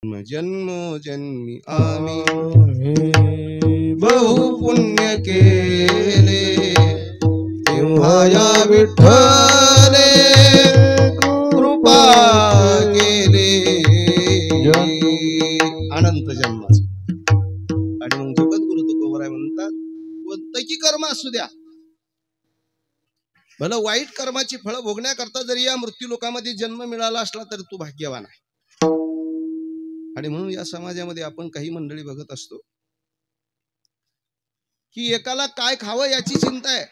जन्मोजन्मी आम्ही बहु पुण्य केले, तेव्हा या विठ्ठले कृपा केले अनंत जन्माचं. आणि मग जगद्गुरु तुकोबराय म्हणतात, कोणतंही कर्म असू द्या, भलं वाईट कर्माची फळं भोगण्याकरता जरी या मृत्यू लोकामध्ये जन्म मिळाला असला तरी तू भाग्यवान आहे. आणि म्हणून या समाजामध्ये आपण काही मंडळी बघत असतो की एकाला काय खावं याची चिंता आहे,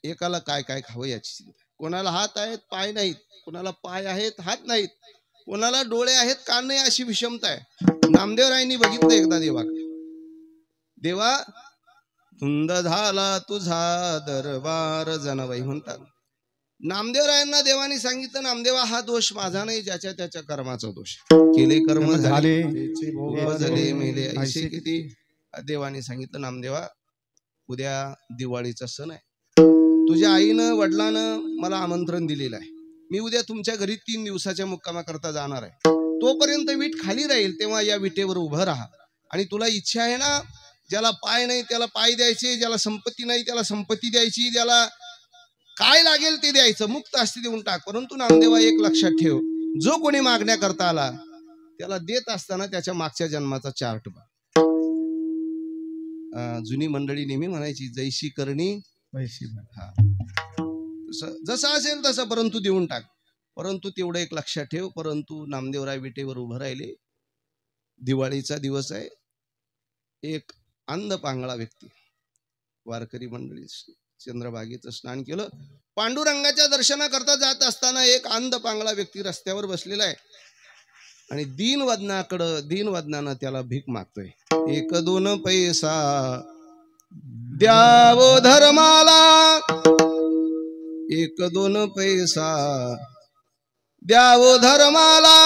एकाला काय काय खावं याची चिंता आहे. कोणाला हात आहेत पाय नाहीत, कोणाला पाय आहेत हात नाहीत, कोणाला डोळे आहेत कान नाही, अशी विषमता आहे. नामदेवरायांनी बघितलं एकदा देवाकडे, देवा धुंद झाला तुझा दरबार जनाबाई म्हणतात. नामदेवरायांना देवानी सांगितलं, नामदेवा हा दोष माझा नाही, ज्याच्या त्याच्या कर्माचा दोष. केले कर्म झाले झाले मेले ऐसे किती. देवाने सांगितलं, नामदेवा उद्या दिवाळीचा सण आहे, तुझ्या आईनं वडिलानं मला आमंत्रण दिलेलं आहे, मी उद्या तुमच्या घरी 3 दिवसाच्या मुक्कामाकरता जाणार आहे. तोपर्यंत वीट खाली राहील, तेव्हा या विटेवर उभं राहा. आणि तुला इच्छा आहे ना, ज्याला पाय नाही त्याला पाय द्यायचे, ज्याला संपत्ती नाही त्याला संपत्ती द्यायची, ज्याला काय लागेल ते द्यायचं, मुक्त असते देऊन टाक. परंतु नामदेवा एक लक्षात ठेव, जो कोणी मागण्या करता आला त्याला देत असताना त्याच्या मागच्या जन्माचा चार्ट बघ. जुनी मंडळी नेहमी म्हणायची, जैशी करणी वैशी भर. जसं असेल तसं, परंतु देऊन टाक. परंतु तेवढं एक लक्षात ठेव. परंतु नामदेवराय विटेवर उभं राहिले, दिवाळीचा दिवस आहे. एक अंध पांगळा व्यक्ती, वारकरी मंडळी चंद्रभागेचं स्नान केलं, पांडुरंगाच्या दर्शनाकरता जात असताना एक अंध पांगळा व्यक्ती रस्त्यावर बसलेला आहे आणि दीनवदनानं त्याला भीक मागतोय. 1-2 पैसा द्यावो धर्माला, 1-2 पैसा द्यावो धर्माला,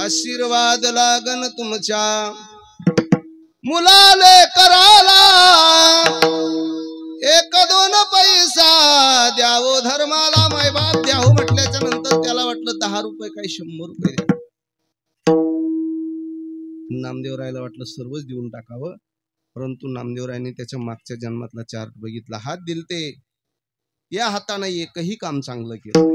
आशीर्वाद लागन तुमच्या मुलाले कराला. 1-2 पैसा द्यावो धर्माला. मायबाप द्यावो म्हटल्याच्या नंतर त्याला वाटलं 10 रुपये काय 100 रुपये द्या. नामदेवरायला वाटलं सर्वच देऊन टाकावं. परंतु नामदेवरायने त्याच्या मागच्या जन्मातला चार्ट बघितला. हात दिलते, या हाताने एकही काम चांगलं केलं.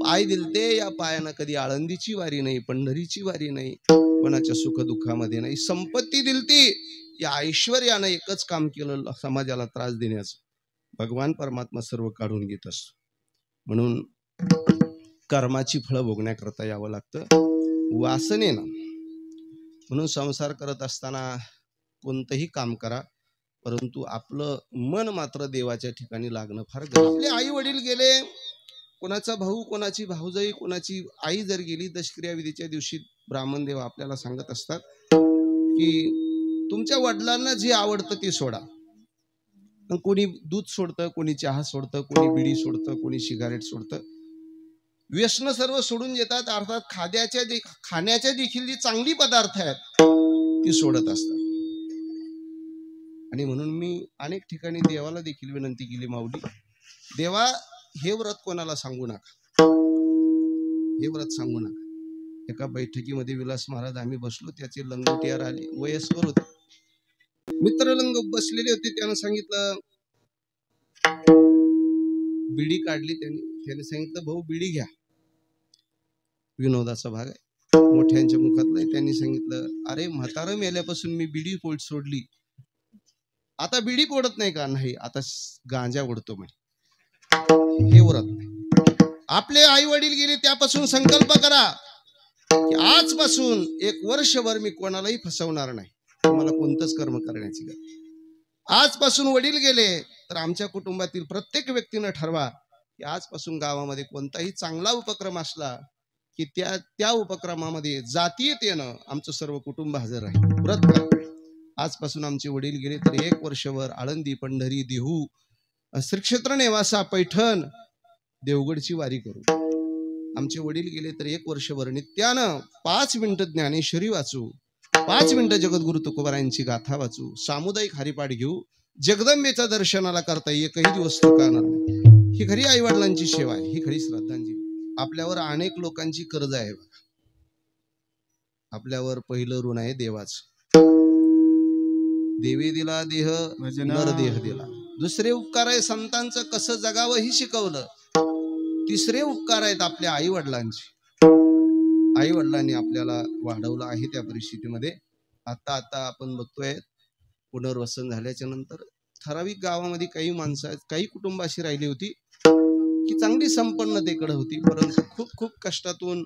पाय दिलते, या पायानं कधी आळंदीची वारी नाही, पंढरीची वारी नाही, कोणाच्या सुखदुःखामध्ये नाही. संपत्ती दिलती, या ऐश्वर्यानं एकच काम केलं, समाजाला त्रास देण्याचं. भगवान परमात्मा सर्व काढून घेत असतो. म्हणून कर्माची फळं भोगण्याकरता यावं लागतं वासनेनं. म्हणून संसार करत असताना कोणतंही काम करा, परंतु आपलं मन मात्र देवाच्या ठिकाणी लागणं फार गरजेचं. आपले आई वडील गेले, कोणाचा भाऊ, कोणाची भाऊजाई, कोणाची आई जर गेली, दशक्रिया विधीच्या दिवशी ब्राह्मण देव आपल्याला सांगत असतात की तुमच्या वडिलांना जे आवडतं ते सोडा. कोणी दूध सोडतं, कोणी चहा सोडतं, कोणी बिडी सोडतं, कोणी सिगारेट सोडतं. व्यसन सर्व सोडून येतात. अर्थात खाण्याच्या देखील जी चांगली पदार्थ आहेत ती सोडत असतात. आणि म्हणून मी अनेक ठिकाणी देवाला देखील विनंती केली, माऊली देवा हे व्रत कोणाला सांगू नका, हे व्रत सांगू नका. एका बैठकीमध्ये विलास महाराज आम्ही बसलो, त्याचे लंगोटियार आले, वयस्कर होते, मित्रलंग बसलेले होते. त्यानं सांगितलं, बिडी काढली त्याने सांगितलं, भाऊ बिडी घ्या. विनोदाचा भाग आहे, मोठ्यांच्या मुखातला. त्यांनी सांगितलं, अरे म्हातारं मेल्यापासून मी बिडी सोडली, आता बिडी पोडत नाही का? नाही, आता गांजा ओढतो म्हणे. हे व्रत नाही. आपले आई वडील गेले त्यापासून संकल्प करा की आजपासून 1 वर्षभर मी कोणालाही फसवणार नाही, मला कोणतंच कर्म करण्याची गरज. आजपासून वडील गेले तर आमच्या कुटुंबातील प्रत्येक व्यक्तीनं ठरवा की आजपासून गावामध्ये कोणताही चांगला उपक्रम असला की त्या उपक्रमामध्ये जातीयतेनं आमचं सर्व कुटुंब हजर आहे. व्रत करा. आजपासून आमचे वडील गेले तर 1 वर्षभर आळंदी, पंढरी, देहू, श्रीक्षेत्र, नेवासा, पैठण, देवगडची वारी करू. आमचे वडील गेले तर 1 वर्षभर नित्यानं 5 मिनिटं ज्ञानेश्वरी वाचू, 5 मिनिटं जगद्गुरु तुकोबारायांची गाथा वाचू, सामुदायिक हरिपाठ घेऊ. जगदंबेच्या दर्शनाला करता एकही दिवस चुकणार नाही. ही खरी आई वडिलांची सेवा आहे, ही खरी श्रद्धांजली. आपल्यावर अनेक लोकांची कर्ज आहे बघा. आपल्यावर पहिलं ऋण आहे देवाचं. देवी दिला देह, नरदेह दिला. दुसरे उपकार आहे संतांचं कसं जगावं ही शिकवलं. तिसरे उपकार आहेत आपल्या आई वडिलांचे. आई वडिलांनी आपल्याला वाढवलं आहे त्या परिस्थितीमध्ये. आता आपण बघतोय पुनर्वसन झाल्याच्या नंतर ठराविक गावामध्ये काही माणसं, काही कुटुंब अशी राहिली होती की चांगली संपन्नतेकडे होती, परंतु खूप खूप कष्टातून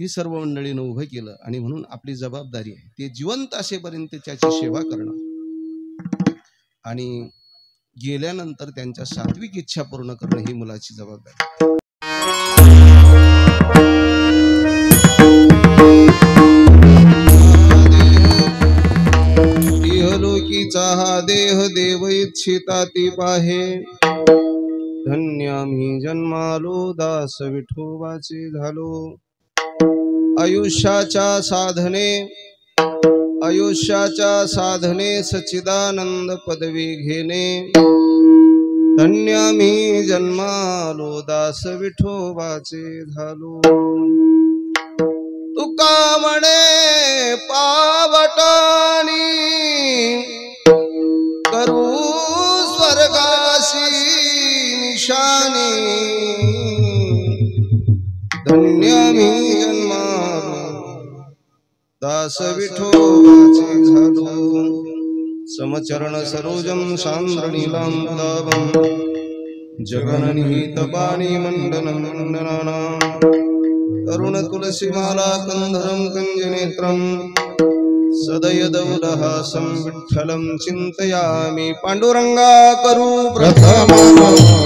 ही सर्व मंडळीनं उभं केलं. आणि म्हणून आपली जबाबदारी आहे ते जिवंत असेपर्यंत त्याची सेवा करणं आणि गेल्यानंतर त्यांच्या सात्विक इच्छा पूर्ण करणं ही मुलाची जबाबदारी. इहलोकीचा हा देह देव इच्छिता ती पाहे. धन्य आम्ही जन्मालो दास विठोबाचे झालो. आयुष्याच्या साधने सच्चिदानंद पदवी घेणे. धन्य आम्ही जन्मालो दास विठोबाचे झालो. तुका म्हणे पावटानी करू स्वर्गाशी निशाने. धन्य आम्ही जन्मालो दास विठोबाचे झालो. समचरण सरोजम सांद्रनीलांबुदाभं जगननिहित पाणी मंडनं मंडनानां. तरुण तुलसीमाला कंधरं कंजनेत्रं सदयदौलहासं विठ्ठलं चिंतयामि. पांडुरंगा करू प्रथम,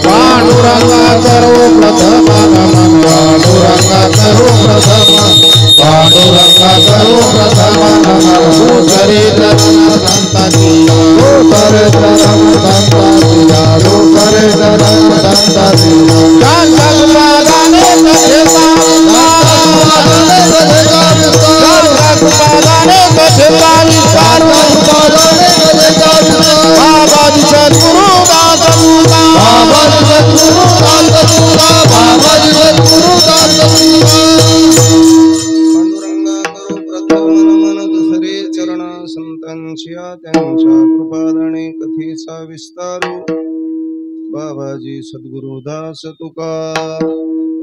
पांडुरंगा करू प्रथम, पांडुरंगा करू प्रथम, पांडुरंगा करू प्रथम. चरित्र संताची, चरित्र संताची, चरित्र संताची. त्यांच्या कृपादाने कथेचा विस्तारू. बाबाजी सद्गुरुदास तुका.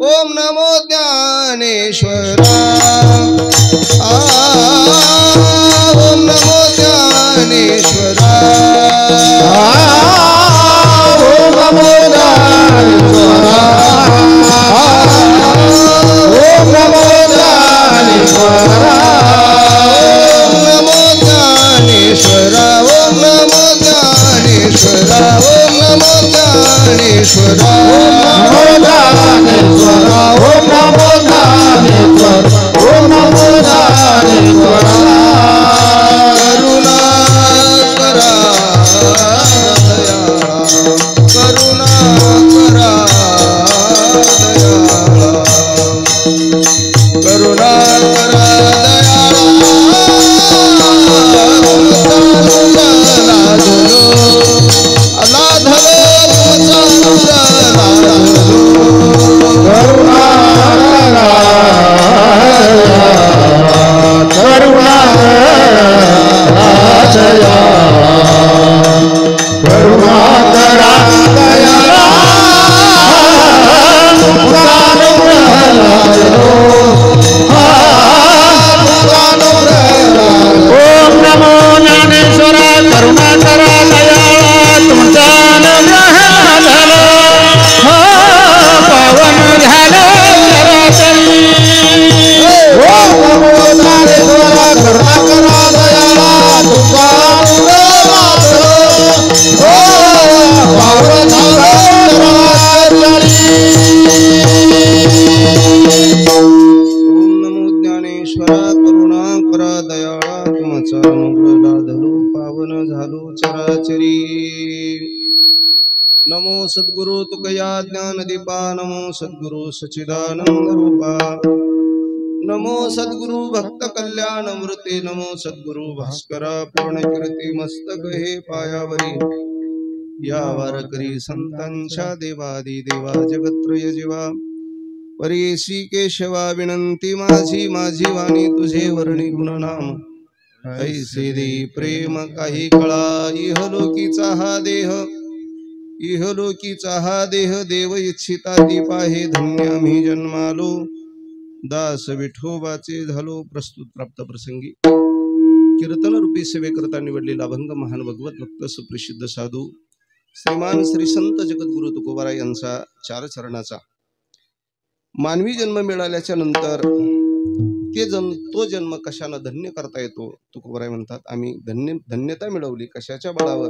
ओम नमो ज्ञानेश्वरा. ओम नमो ज्ञानेश्वरा. ओम नमो ज्ञानेश्वरा. ओम नमो ज्ञानेश्वरा. ओम नमो ज्ञानेश्वरा. ओम नमो ज्ञानेश्वरा. ओम नमो ज्ञानेश्वरा. ओम नमो ज्ञानेश्वरा. करुणा करा दयाळा. करुणा करा नमो सद्गुरु तुकया ज्ञान दीपा. नमो सद्गुरु सच्चिदानंद रूपा. नमो सद्गुरु भक्त कल्याण मूर्ती. नमो सद्गुरु भास्करा पूर्ण कीर्ती. मस्तक हे पायावरी या वारकरी संतांच्या देवादी देवा जगत्रय जीवा. परेशी केशवा विनंती माझी माझी वाणी तुझे वर्णी गुणनाम ऐसे दे प्रेम काही कळा इहलोकीचा हा देह देव इच्छिता दीप आहे धन्य मी जन्मालो दास विठोबाचे झालो. प्रस्तुत प्राप्त प्रसंगी कीर्तन रूपी सेवेकरता निवडलेला अभंग महान भगवत भक्त सुप्रसिद्ध साधू श्रीमान श्री संत जगद्गुरु तुकोबाराय यांचा चार चरणाचा मानवी जन्म मिळाल्याच्या नंतर तो जन्म कशानं धन्य करता येतो. तुकोबाराय म्हणतात आम्ही धन्यता मिळवली कशाच्या बळावर,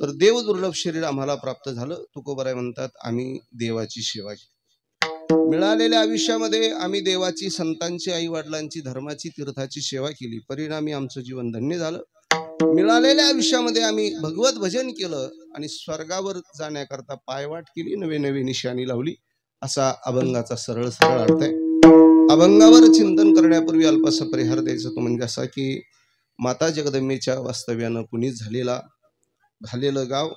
तर देव दुर्लभ शरीर आम्हाला प्राप्त झालं. तुकोबाराय म्हणतात आम्ही देवाची सेवा केली. मिळालेल्या आयुष्यामध्ये आम्ही देवाची, संतांची, आई वडिलांची, धर्माची, तीर्थाची सेवा केली, परिणामी आमचं जीवन धन्य झालं. मिळालेल्या आयुष्यामध्ये आम्ही भगवत भजन केलं आणि स्वर्गावर जाण्याकरता पायवाट केली, नवे नवे निशाणी लावली. असा अभंगाचा सरळ अर्थ आहे. अभंगावर चिंतन करण्यापूर्वी अल्पसा परिहार द्यायचा तो म्हणजे असा की माता जगदंबेच्या वास्तव्यानं पुनीत झालेलं गाव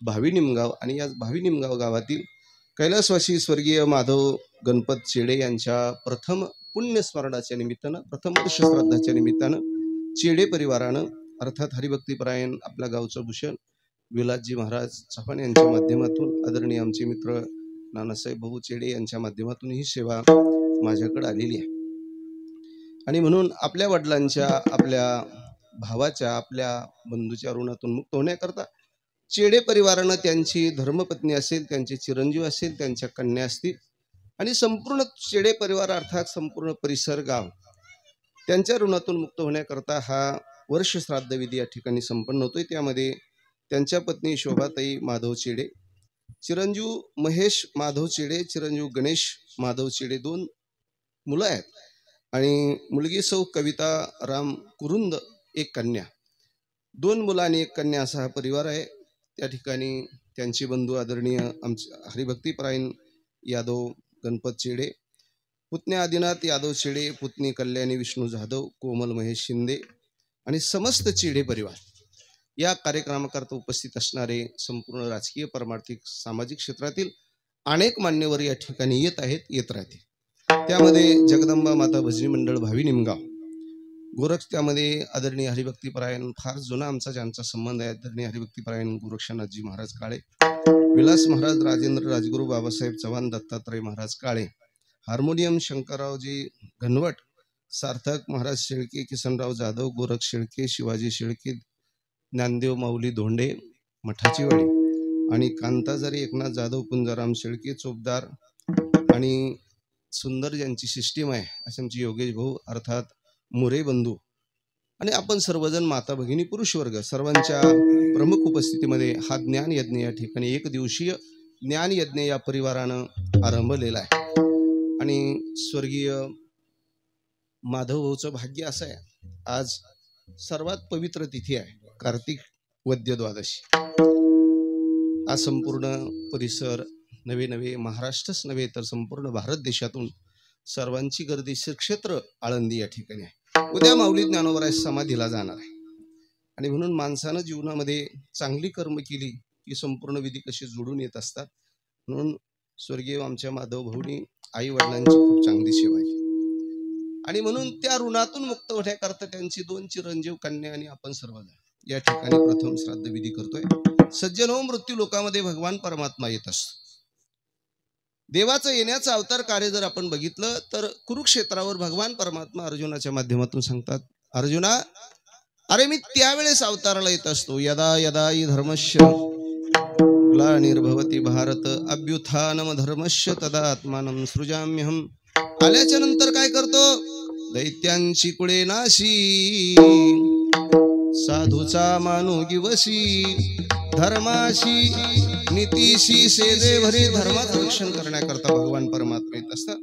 भावी निमगाव आणि या भावी निमगाव गावातील कैलासवासी स्वर्गीय माधव गणपत चेडे यांच्या प्रथम पुण्यस्मरणाच्या निमित्तानं, प्रथम वर्ष श्राद्धाच्या निमित्तानं चेडे परिवारानं अर्थात हरिभक्तीपरायण आपल्या गावचं भूषण विलासजी महाराज चव्हाण यांच्या माध्यमातून आदरणीय आमचे मित्र नानासाहेब भाऊ चेडे यांच्या माध्यमातून ही सेवा माझ्याकडे आलेली आहे. आणि म्हणून आपल्या वडिलांच्या, आपल्या भावाच्या, आपल्या बंधूच्या ऋणातून मुक्त होण्याकरता चेडे परिवारानं त्यांची धर्मपत्नी असेल, त्यांचे चिरंजीव असेल, त्यांच्या कन्या असतील आणि संपूर्ण चेडे परिवार अर्थात संपूर्ण परिसर गाव त्यांच्या ऋणातून मुक्त होण्याकरता हा वर्ष श्राद्ध विधी या ठिकाणी संपन्न होतोय. त्यामध्ये त्यांच्या पत्नी शोभाताई माधव चेडे, चिरंजीव महेश माधव चेडे, चिरंजीव गणेश माधव चेडे, 2 मुलं आहेत आणि मुलगी सौ कविता राम कुरुंद, 1 कन्या. 2 मुलं आणि 1 कन्या असा हा परिवार आहे. त्या ठिकाणी त्यांचे बंधू आदरणीय आमचे हरिभक्तीपरायण यादव गणपत चेडे, पुतण्या आदिनाथ यादव चेडे, पुतणी कल्याणी विष्णू जाधव, कोमल महेश शिंदे आणि समस्त चेडे परिवार या कार्यक्रमाकरता उपस्थित असणारे संपूर्ण राजकीय, परमार्थिक, सामाजिक क्षेत्रातील अनेक मान्यवर या ठिकाणी येत राहतील. त्यामध्ये जगदंबा माता भजनी मंडळ भावी निमगाव गोरक्ष, त्यामध्ये आदरणीय हरिभक्तीपरायण फार जुना आमचा ज्यांचा संबंध आहे आदरणीय हरिभक्तीपरायण गोरक्षनाथजी महाराज काळे, विलास महाराज, राजेंद्र राजगुरू, बाबासाहेब चव्हाण, दत्तात्रय महाराज काळे, हार्मोनियम शंकररावजी घनवट, सार्थक महाराज शेळके, किसनराव जाधव, गोरख शेळके, शिवाजी शेळके, ज्ञानदेव माऊली धोंडे मठाची वाडी आणि कांताजारी एकनाथ जाधव, पुंजाराम शेळके, चोपदार आणि सुंदर ज्यांची सिस्टीम आहे असे आमचे योगेश भाऊ अर्थात मोरे बंधू आणि आपण सर्वजण माता भगिनी पुरुष वर्ग सर्वांच्या प्रमुख उपस्थितीमध्ये हा ज्ञान यज्ञ या ठिकाणी 1 दिवसीय ज्ञान यज्ञ या परिवारानं आरंभलेला आहे. आणि स्वर्गीय माधव भाऊचं भाग्य असं आहे, आज सर्वात पवित्र तिथी आहे कार्तिक वद्य द्वादशी. आज संपूर्ण परिसर नवे महाराष्ट्रच नव्हे तर संपूर्ण भारत देशातून सर्वांची गर्दी श्री क्षेत्र आळंदी या ठिकाणी आहे. उद्या माऊली ज्ञानोबराय समाधीला जाणार आहे आणि म्हणून माणसानं जीवनामध्ये चांगली कर्म केली की संपूर्ण विधी कशी जोडून येत असतात. म्हणून स्वर्गीय आमच्या माधव भाऊनी आई वडिलांची खूप चांगली सेवा केली आणि म्हणून त्या ऋणातून मुक्त होण्याकरता त्यांची 2 चिरंजीव कन्या आणि आपण सर्वजण या ठिकाणी प्रथम श्राद्ध विधी करतोय. सज्जन हो मृत्यू लोकामध्ये भगवान परमात्मा येत असतो. देवाचं येण्याचं अवतार कार्य जर आपण बघितलं तर कुरुक्षेत्रावर भगवान परमात्मा अर्जुनाच्या माध्यमातून सांगतात, अर्जुना अरे मी त्यावेळेस अवताराला येत असतो, यदा यदा हि धर्मस्य ग्लानिर्भवति भारत अभ्युत्थानम धर्मस्य तदा आत्मानं सृजाम्यहम. आल्याच्या नंतर काय करतो, दैत्यांची कुळे नाशी, साधूचा मानू गिवसी, धर्माशी नीतीशी सेजे भरी धर्माचं रक्षण करण्याकरता भगवान परमात्मा येत असतात.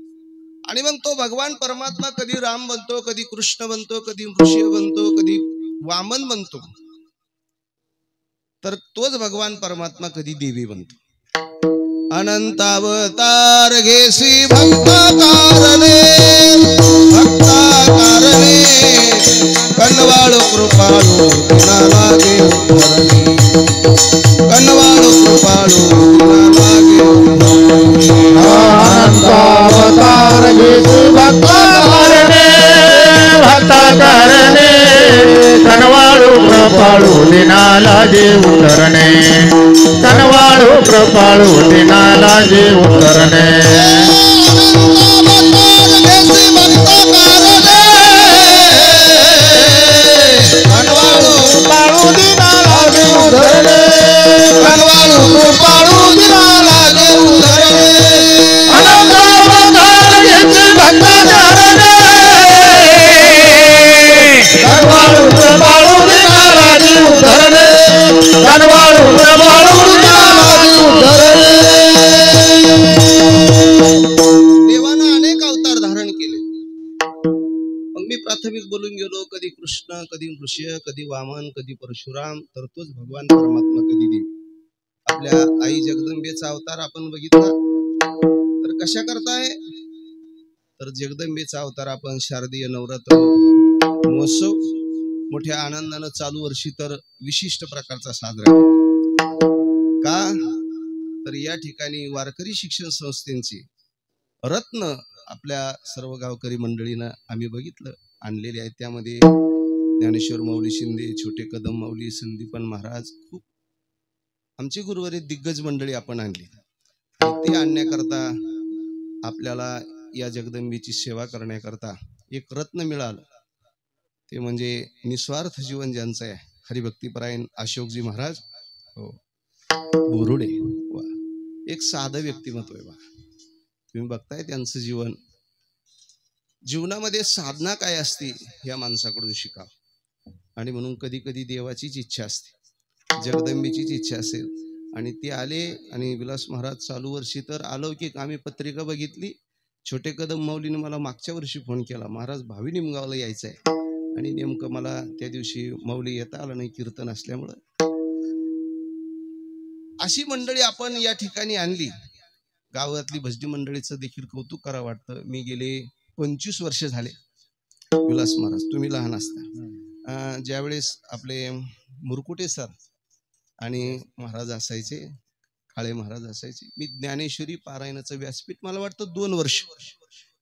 आणि मग तो भगवान परमात्मा कधी राम बनतो, कधी कृष्ण बनतो, कधी ऋषी बनतो, कधी वामन बनतो, तर तोच भगवान परमात्मा कधी देवी बनतो. अनंत अवतार घेसी भक्ता कारणे कनवाळू कृपाळू बिना लागे उद्धरणी, कनवाळू कृपाळू बिना लागे उद्धरणी. कृपाळू दिनाला जे उतरणे कनवाळू कृपाळू दिनाला जे उतरणे कनवाळू कृपाळू दिनाला जे उतरणे कनवाळू कृपाळू दिनाला जे उतरणे कनवाळू कृपाळू दिनाला जे उतरणे कनवाळू कृपाळू दिनाला जे उतरणे देवानं अनेक अवतार धारण केले. मग मी प्राथमिक बोलून गेलो, कधी कृष्ण, कधी नृसिंह, कधी वामन, कधी परशुराम, तर तोच भगवान परमात्मा कधी देव. आपल्या आई जगदंबेचा अवतार आपण बघितला तर कशा करताय, तर जगदंबेचा अवतार आपण शारदीय नवरात्र महोत्सव मोठ्या आनंदानं चालू वर्षी तर विशिष्ट प्रकारचा साजरा का, तर या ठिकाणी वारकरी शिक्षण संस्थेचे रत्न आपल्या सर्व गावकरी मंडळीनं आम्ही बघितलं आणलेले आहेत. त्यामध्ये ज्ञानेश्वर माऊली शिंदे, छोटे कदम माऊली, संदीपन महाराज, खूप आमची गुरुवारी दिग्गज मंडळी आपण आणली. ते आणण्याकरता आपल्याला या जगदंबेची सेवा करण्याकरता एक रत्न मिळालं, ते म्हणजे निस्वार्थ जीवन ज्यांचं आहे, हरिभक्तीपरायण अशोकजी महाराज हो बोरुडे. वा, एक साधं व्यक्तिमत्व आहे बा. तुम्ही बघताय त्यांचं जीवन, जीवनामध्ये साधना काय असते या माणसाकडून शिकावं. आणि म्हणून कधी कधी देवाचीच इच्छा असते, जगदंबेचीच इच्छा असेल आणि ते आले. आणि विलास महाराज चालू वर्षी तर अलौकिक, आम्ही पत्रिका बघितली, छोटे कदम माऊलीने मला मागच्या वर्षी फोन केला, महाराज भावी निमगावला यायचं आहे. आणि नेमकं मला त्या दिवशी माऊली येता आलं नाही कीर्तन असल्यामुळं. अशी मंडळी आपण या ठिकाणी आणली. गावातली भजनी मंडळीचं देखील कौतुक करावं वाटतं. मी गेले 25 वर्ष झाले, विलास महाराज तुम्ही लहान असता ज्यावेळेस आपले मुरकुटे सर आणि महाराज असायचे, काळे महाराज असायचे, मी ज्ञानेश्वरी पारायणाचं व्यासपीठ मला वाटतं 2 वर्ष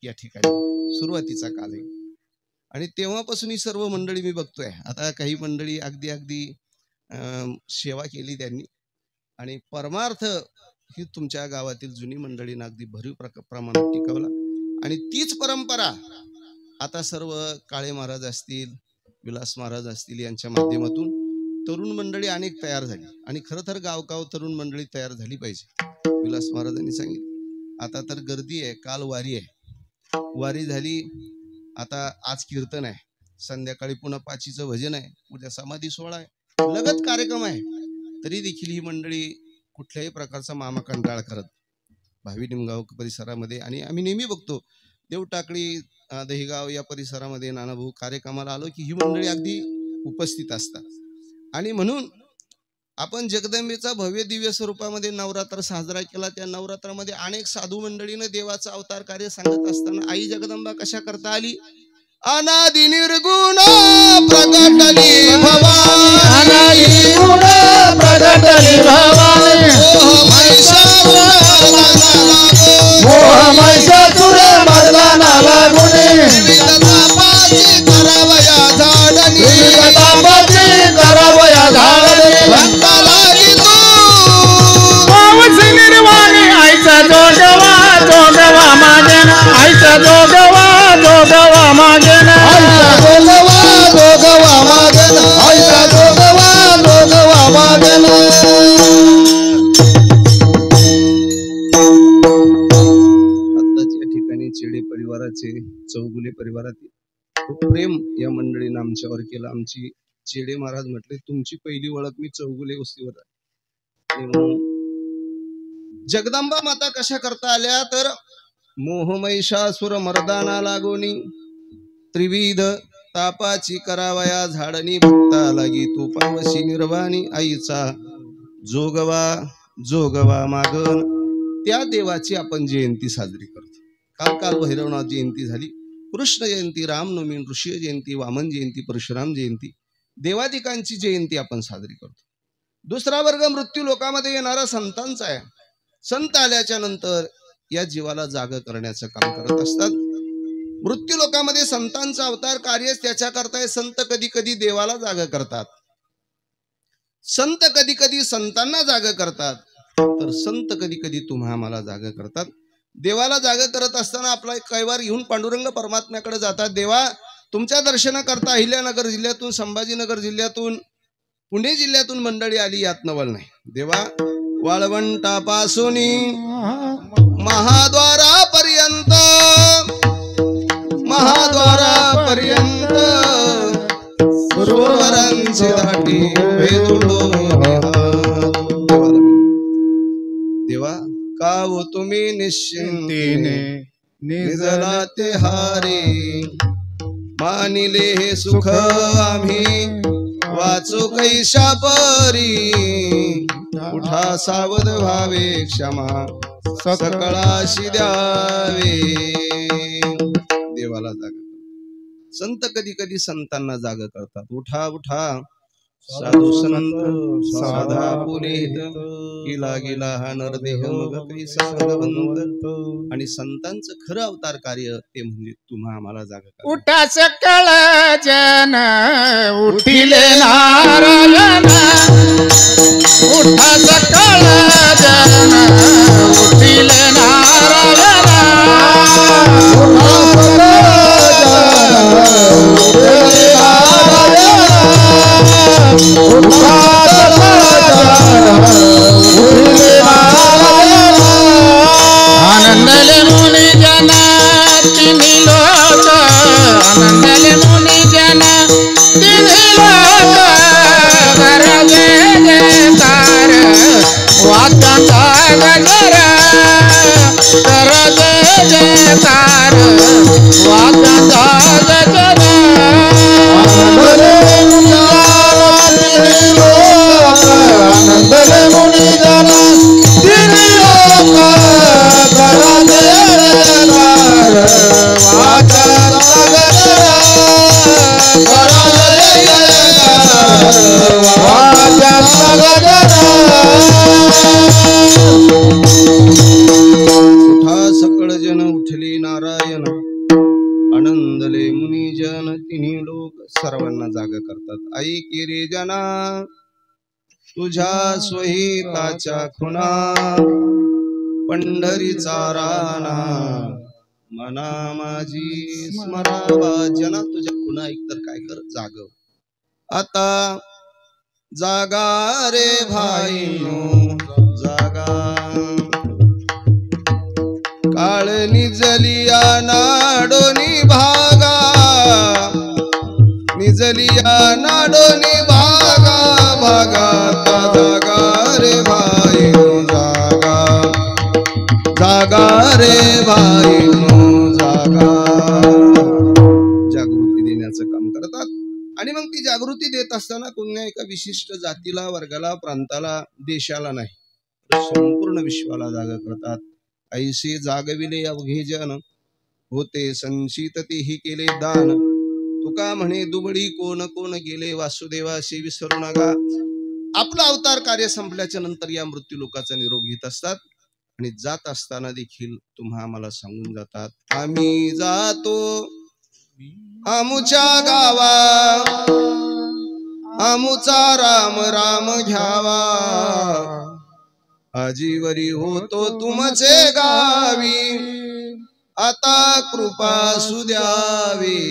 या ठिकाणी सुरुवातीचा काल आहे. आणि तेव्हापासून ही सर्व मंडळी मी बघतोय. आता काही मंडळी अगदी सेवा केली त्यांनी, आणि परमार्थ ही तुमच्या गावातील जुनी मंडळीनं अगदी भरीव प्रमाणात टिकवला. आणि तीच परंपरा आता सर्व काळे महाराज असतील, विलास महाराज असतील, यांच्या माध्यमातून तरुण मंडळी अनेक तयार झाली. आणि खरं तर गावगाव तरुण मंडळी तयार झाली पाहिजे. विलास महाराजांनी सांगितलं आता तर गर्दी आहे, काल वारी आहे, वारी झाली, आता आज कीर्तन आहे, संध्याकाळी पुन्हा पाचीचं भजन आहे, उद्या समाधी सोहळा आहे, लगत कार्यक्रम आहे. तरी देखील ही मंडळी कुठल्याही प्रकारचा मामा कंटाळ करत भावी निमगाव परिसरामध्ये. आणि आम्ही नेहमी बघतो देवटाकळी, दहिगाव या परिसरामध्ये नानाभाऊ कार्यक्रमाला आलो की ही मंडळी अगदी उपस्थित असतात. आणि म्हणून आपण जगदंबेचा भव्य दिव्य स्वरूपामध्ये नवरात्र साजरा केला. त्या नवरात्रामध्ये अनेक साधू मंडळीनं देवाचा अवतार कार्य सांगत असताना आई जगदंबा कशा करता आली, अनादि निर्गुण प्रगटली भवानी, अनादि निर्गुण प्रगटली भवानी, मोह महिषासुर मर्दना लागुनी, विविध तापाची करावया झाडणी, पावसी निर्वाणी आईचा जोगवा जोगवा मागेन, आईचा जोगवा जोगवा मागेन, आईचा जोगवा जोगवा मागेन, आईचा जोगवा जोगवा मागेन. आत्ताच्या ठिकाणी चेडे परिवाराचे, चौगुले परिवारातील खूप प्रेम या मंडळीनं आमच्यावर केलं. आमची चेडे महाराज म्हटले तुमची पहिली ओळख मी चौगुले वस्तीवर आहे. जगदंबा माता कशा करता आल्या, तर मोहमहिषासुर मर्दाना लागोनी, त्रिविध तापाची करावया झाडणी, भक्ता लागी तू पावशी निर्वाणी, आईचा जोगवा जोगवा मागन. त्या देवाची आपण जयंती साजरी करतो. काल भैरवनाथ जयंती झाली, कृष्ण जयंती, रामनवमी, ऋषी जयंती, वामन जयंती, परशुराम जयंती, देवादिकांची जयंती आपण साजरी करतो. दुसरा वर्ग मृत्यू लोकामध्ये येणारा संतांचा आहे. संत आल्याच्या नंतर या जीवाला जाग करण्याचं काम करत असतात. मृत्यू लोकामध्ये संतांचा अवतार कार्य त्याच्या करता संत कधी कधी देवाला जाग करतात. संत कधी कधी संतांना जाग करतात, तर संत कधी कधी तुम्हा आम्हाला जाग करतात. देवाला जाग करत असताना आपला एक कैवार घेऊन पांडुरंग परमात्म्याकडे जातात. देवा, तुमच्या दर्शनाकरता अहिल्यानगर जिल्ह्यातून, संभाजीनगर जिल्ह्यातून, पुणे जिल्ह्यातून मंडळी आली, यात नवल नाही. देवा, वाळवंटापासून महाद्वारापर्यंत, महाद्वारापर्यंत सरोवरांचे दाटी उभे जोडून देवा, का हो तुम्ही निश्चिंतीने निजला ते हारे, मानिले हे सुख आम्ही वाचो कैशा परी, उठा सावध व्हावे क्षमा सकळाशी द्यावे. देवाला जाग. संत कधी कधी संतांना जाग करतात. उठा उठा साधू संत साधा पुनीत, गेला गेला हा नरदेह मग कैसा भगवंत. आणि संतांचं खरं अवतार कार्य ते म्हणजे तुम्हा आम्हाला जाग करतात. उठा सकळ जन उठिले नारायण, उठा सकळ जन उठिले नारायण, आनंदले मुनी जन तिन्ही लोक, आनंदले मुनी जन तिन्ही लोक, गरजे जयकार वाचांचा गजर, गरजे जयकार वाचांचा गजर. आनंदले मुनी जन तिन्ही लोक, गरजे जयकार वाचांचा गजर, गरजे जयकार वाचांचा गजर. उठा सकळ जन उठली नारायण, आनंदले मुनी जन तिन्ही लोक, सर्वांना जाग करतात. ऐकी रे जना तुझ्या स्वहिताच्या खुणा, पंढरीचा राणा मना माझी स्मरावा. जना तुझ्या खुणा ऐक तर काय कर, जाग. आता जागा रे भाईनो जागा, काळ निजलिया नाडोनी भागा, निजलिया नाडोनी भागा भागा. जागा रे भाईनो जागा, जागा रे भाईनो जागा. जागृती देण्याचं काम करतात. आणि मग ती जागृती देत असताना कोणत्या एका विशिष्ट जातीला, वर्गाला, प्रांताला, देशाला नाही, संपूर्ण विश्वाला जागा करतात. ऐसे जागविले अवघे जन, होते संचित तेही केले दान. तुका म्हणे दुबळी कोण कोण गेले, वासुदेवाशी विसरू नका. आपलं अवतार कार्य संपल्याच्या नंतर या मृत्यू लोकाचा निरोप घेत असतात. आणि जात असताना देखील तुम्हा आम्हाला सांगून जातात, आम्ही जातो आमुच्या गावा, आमुचा राम राम घ्यावा, आजीवरी होतो तुमचे गावी, आता कृपा सुद्यावी.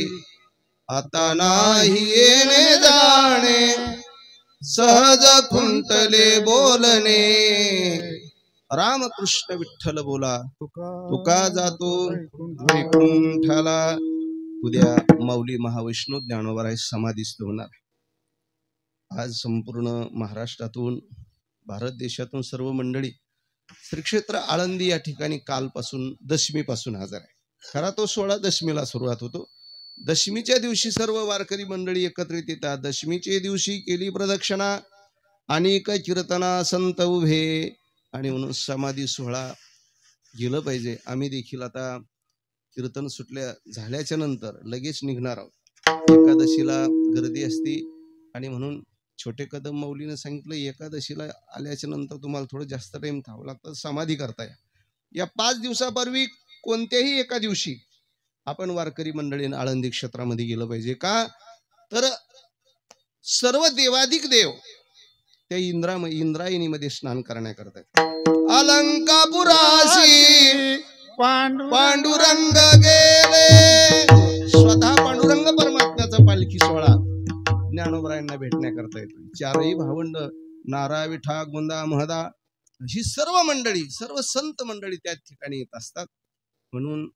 आता नाही येणे जाणे, सहज खुंटले बोलणे, रामकृष्ण विठ्ठल बोला, तुका जातो वैकुंठाला. उद्या माऊली महावैष्णव ज्ञानोबाराय समाधीस्थ होणार. आज संपूर्ण महाराष्ट्रातून, भारत देशातून सर्व मंडळी श्री क्षेत्र आळंदी या ठिकाणी कालपासून, दशमीपासून हजर आहे. खरा तो सोहळा दशमीला सुरुवात होतो. दशमीच्या दिवशी सर्व वारकरी मंडळी एकत्रित येतात. दशमीच्या दिवशी केली प्रदक्षिणा, अनेक कीर्तना, संत उभे, आणि म्हणून समाधी सोहळा गेलं पाहिजे. आम्ही देखील आता कीर्तन झाल्याच्या नंतर लगेच निघणार आहोत. एकादशीला गर्दी असते आणि म्हणून छोटे कदम माऊलीने सांगितलं, एकादशीला आल्याच्या नंतर तुम्हाला थोडं जास्त टाइम थांबावं लागतं समाधी करताय. या 5 दिवसापूर्वी कोणत्याही एका दिवशी आपण वारकरी मंडळीने आळंदी क्षेत्रामध्ये गेलं पाहिजे. का तर सर्व देवाधिक देव त्या इंद्रायणीमध्ये स्नान करण्याकरता अलंकापुराशी पांडुरंग गेले. स्वतः पांडुरंग परमात्म्याचा पालखी सोहळा ज्ञानोबरायांना भेटण्याकरता येतो. चारही भावंड नारा विठा गोंदा महदा ही सर्व मंडळी, सर्व संत मंडळी त्या ठिकाणी येत असतात. म्हणून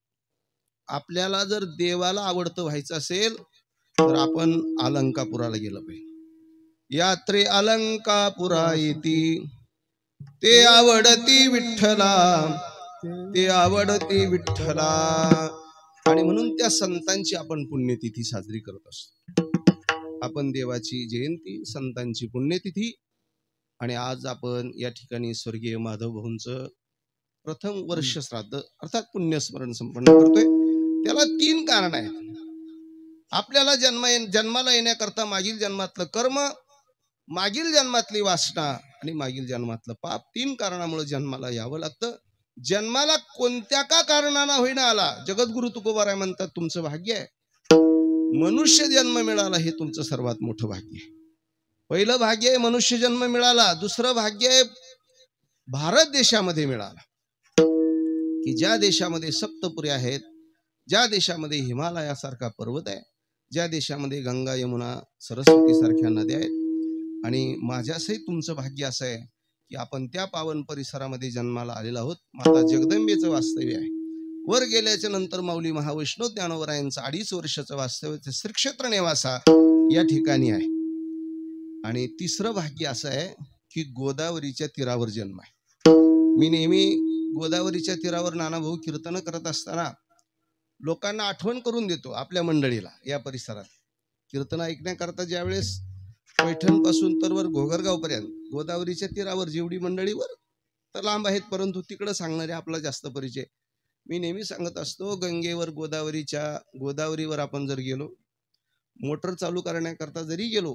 आपल्याला जर देवाला आवडतं व्हायचं असेल तर आपण अलंकापुराला गेलं पाहिजे. यात्रे अलंकापुरा येती ते आवडती विठ्ठला, ते आवडती विठ्ठला. आणि म्हणून त्या संतांची आपण पुण्यतिथी साजरी करत असतो. आपण देवाची जयंती, संतांची पुण्यतिथी. आणि आज आपण या ठिकाणी स्वर्गीय माधव भाऊंचं प्रथम वर्ष श्राद्ध अर्थात पुण्यस्मरण संपन्न करतोय. त्याला 3 कारण आहेत. आपल्याला जन्माला येण्याकरता मागील जन्मातलं कर्म, मागील जन्मातली वासना आणि मागील जन्मातलं पाप, 3 कारणामुळे जन्माला यावं लागतं. जन्माला कोणत्या का कारणानं होईना आला, जगद्गुरु तुकोबाराय म्हणतात तुमचं भाग्य आहे. मनुष्य जन्म मिळाला हे तुमचं सर्वात मोठं भाग्य आहे. पहिलं भाग्य आहे मनुष्य जन्म मिळाला. दुसरं भाग्य आहे भारत देशामध्ये मिळाला, की ज्या देशामध्ये सप्तपुरी आहेत, ज्या देशामध्ये हिमालयासारखा पर्वत आहे, ज्या देशामध्ये गंगा यमुना सरस्वती सारख्या नद्या आहेत. आणि माझ्यासही तुमचं भाग्य असं आहे की आपण त्या पावन परिसरामध्ये जन्माला आलेलो आहोत. माता जगदंबेचं वास्तव्य आहे. वर गेल्याच्या नंतर माऊली महावैष्णव ज्ञानोबरायांचं 2.5 वर्षाचं वास्तव्य श्री क्षेत्र नेवासा या ठिकाणी आहे. आणि तिसरं भाग्य असं आहे की गोदावरीच्या तीरावर जन्म आहे. मी नेहमी गोदावरीच्या तीरावर नानाभाऊ कीर्तन करत असताना लोकांना आठवण करून देतो. आपल्या मंडळीला या परिसरात कीर्तन ऐकण्याकरता ज्यावेळेस पैठण पासून तर वर घोगरगाव पर्यंत गोदावरीच्या तीरावर जेवढी मंडळीवर तर लांब आहेत, परंतु तिकडं सांगणारे आपला जास्त परिचय. मी नेहमी सांगत असतो, गंगेवर गोदावरीवर आपण जर गेलो, मोटर चालू करण्याकरता जरी गेलो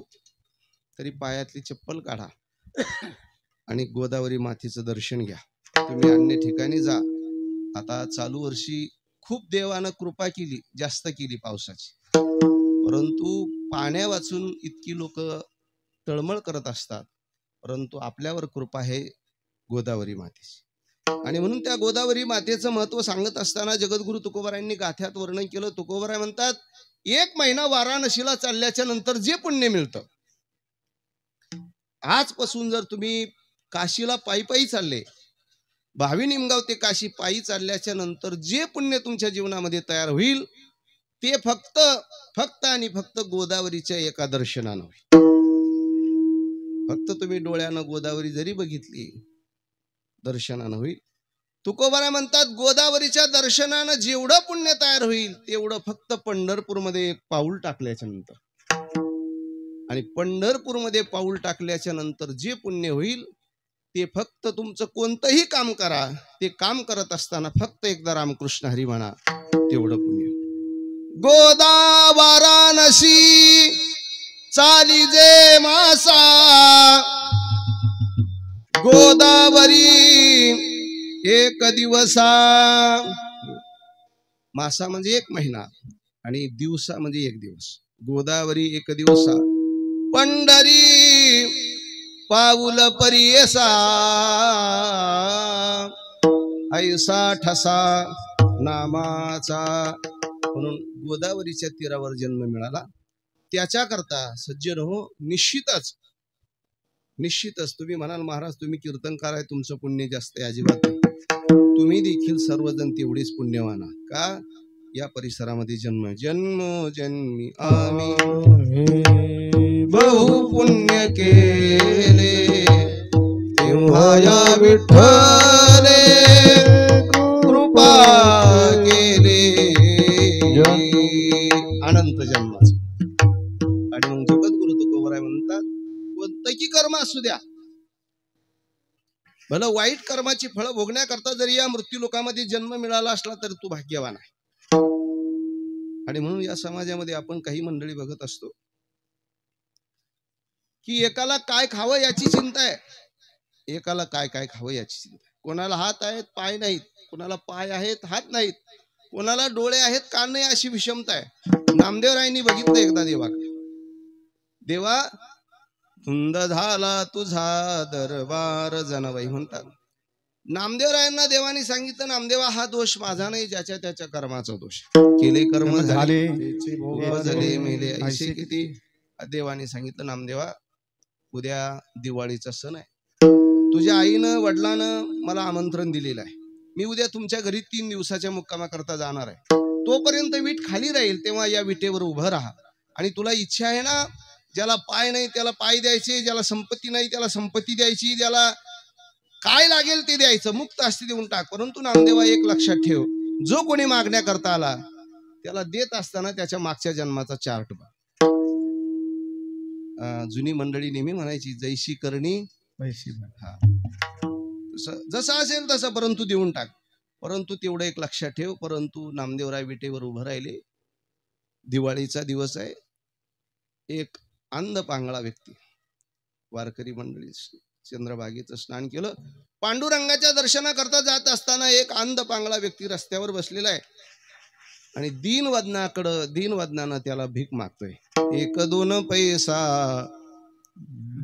तरी पायातली चप्पल काढा आणि गोदावरी मातेचं दर्शन घ्या. तुम्ही अन्य ठिकाणी जा. आता चालू वर्षी खूप देवानं कृपा केली, जास्त केली पावसाची, परंतु पाण्या वाचून इतकी लोक तळमळ करत असतात. परंतु आपल्यावर कृपा आहे गोदावरी मातेची. आणि म्हणून त्या गोदावरी मातेचं महत्व सांगत असताना जगद्गुरु तुकोबारायांनी गाथ्यात वर्णन केलं. तुकोबाराय म्हणतात, 1 महिना वाराणसीला चालल्याच्या नंतर जे पुण्य मिळतं, आजपासून जर तुम्ही काशीला पायी चालले, 22 निमगाव ते काशी पायी चालल्याच्या नंतर जे पुण्य तुमच्या जीवनामध्ये तयार होईल ते फक्त आणि फक्त गोदावरीच्या एका दर्शनानं होईल. फक्त तुम्ही डोळ्यानं गोदावरी जरी बघितली, दर्शनानं होईल. तुकोबाराय म्हणतात, गोदावरीच्या दर्शनानं जेवढं पुण्य तयार होईल तेवढं फक्त पंढरपूरमध्ये एक पाऊल टाकल्याच्या नंतर, आणि पंढरपूरमध्ये पाऊल टाकल्याच्या नंतर जे पुण्य होईल ते फक्त तुमचं कोणतंही काम करा, ते काम करत असताना फक्त एकदा रामकृष्ण हरी म्हणा, तेवढं पुण्य. गोदा वाराणसी चाली जे मासा, गोदावरी 1 दिवसा. मासा म्हणजे 1 महिना आणि दिवसा म्हणजे 1 दिवस. गोदावरी 1 दिवसा, पंढरी पाऊल परियसा, ऐसा ठसा नामाचा. म्हणून गोदावरीच्या तीरावर जन्म मिळाला. त्याच्याकरता सज्जन हो, निश्चितच तुम्ही म्हणाल महाराज तुम्ही कीर्तनकार आहे, तुमचं पुण्य जास्त आहे. अजिबात नाही. तुम्ही देखील सर्वजण तेवढेच पुण्यवान आहात. का? या परिसरामध्ये जन्मी आम्ही बहु पुण्य केले, तेव्हा या विठ्ठले कृपा केले अनंत जन्माचं. आणि मग जगद्गुरु तुकोबाराय म्हणतात, कोणतंही कर्म असू द्या, भलं वाईट कर्माची फळं भोगण्याकरता जरी या मृत्यू लोकामध्ये जन्म मिळाला असला तर तू भाग्यवान आहे. आणि म्हणून या समाजामध्ये आपण काही मंडळी बघत असतो की एकाला काय खावं याची चिंता आहे, एकाला काय खावं याची चिंता आहे. कोणाला हात आहेत पाय नाहीत, कोणाला पाय आहेत हात नाहीत, कोणाला डोळे आहेत कान नाही, अशी विषमता आहे. नामदेवरायांनी बघितलं एकदा देवाकडे. देवा धुंद झाला तुझा दरबार जनवई म्हणतात. नामदेवरायांना देवाने सांगितलं, नामदेवा हा दोष माझा नाही, ज्याच्या त्याच्या कर्माचा दोष. केले कर्म झाले, झाले मेले ऐसे किती. देवाने सांगितलं, नामदेवा उद्या दिवाळीचा सण आहे, तुझ्या आईनं वडिलानं मला आमंत्रण दिलेलं आहे, मी उद्या तुमच्या घरी 3 दिवसाच्या मुक्कामाकरता जाणार आहे. तोपर्यंत वीट खाली राहील, तेव्हा या विटेवर उभं राहा. आणि तुला इच्छा आहे ना, ज्याला पाय नाही त्याला पाय द्यायचे, ज्याला संपत्ती नाही त्याला संपत्ती द्यायची, ज्याला काय लागेल ते द्यायचं, मुक्त असते देऊन टाक. परंतु नामदेवा एक लक्षात ठेव, जो कोणी मागण्या करता आला त्याला देत असताना त्याच्या मागच्या जन्माचा चार्ट बघ. जुनी मंडळी नेहमी म्हणायची, जैशी करणी वैशी. हा, जसं असेल तसं, परंतु देऊन टाक. परंतु तेवढं एक लक्षात ठेव. परंतु नामदेवराय विटेवर उभं राहिले. दिवाळीचा दिवस आहे. एक अंध पांगळा व्यक्ती, वारकरी मंडळी चंद्रभागेचं स्नान केलं, पांडुरंगाच्या दर्शनाकरता जात असताना एक अंध पांगळा व्यक्ती रस्त्यावर बसलेला आहे आणि दीनवदनानं त्याला भीक मागतोय. 1-2 पैसा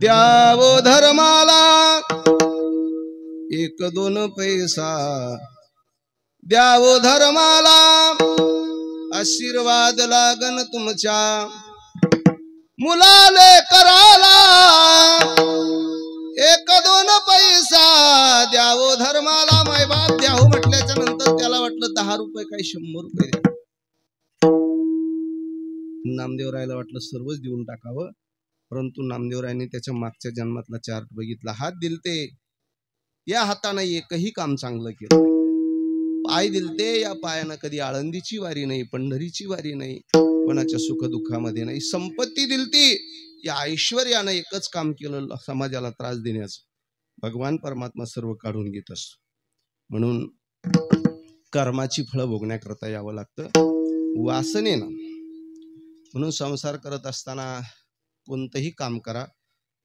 द्यावो धर्माला, 1-2 पैसा द्यावो धर्माला, आशीर्वाद लागन तुमच्या मुलाले कराला. 1-2 पैसा द्यावो धर्माला. मायबाप द्यावो म्हटल्याच्या नंतर त्याला वाटलं 10 रुपये काय 100 रुपये द्या. नामदेवरायला वाटलं सर्वच देऊन टाकावं. परंतु नामदेवरायांनी त्याच्या मागच्या जन्मातला चार्ट बघितला. हात दिलते, या हाताने एकही काम चांगलं केलं. पाय दिलते, या पायानं कधी आळंदीची वारी नाही, पंढरीची वारी नाही, कोणाच्या सुखदुःखामध्ये नाही. संपत्ती दिलती, या ऐश्वर्यानं एकच काम केलं, समाजाला त्रास देण्याचं. भगवान परमात्मा सर्व काढून घेत असतो. म्हणून कर्माची फळं भोगण्याकरता यावं लागतं, वासनेनं. म्हणून संसार करत असताना कोणतंही काम करा,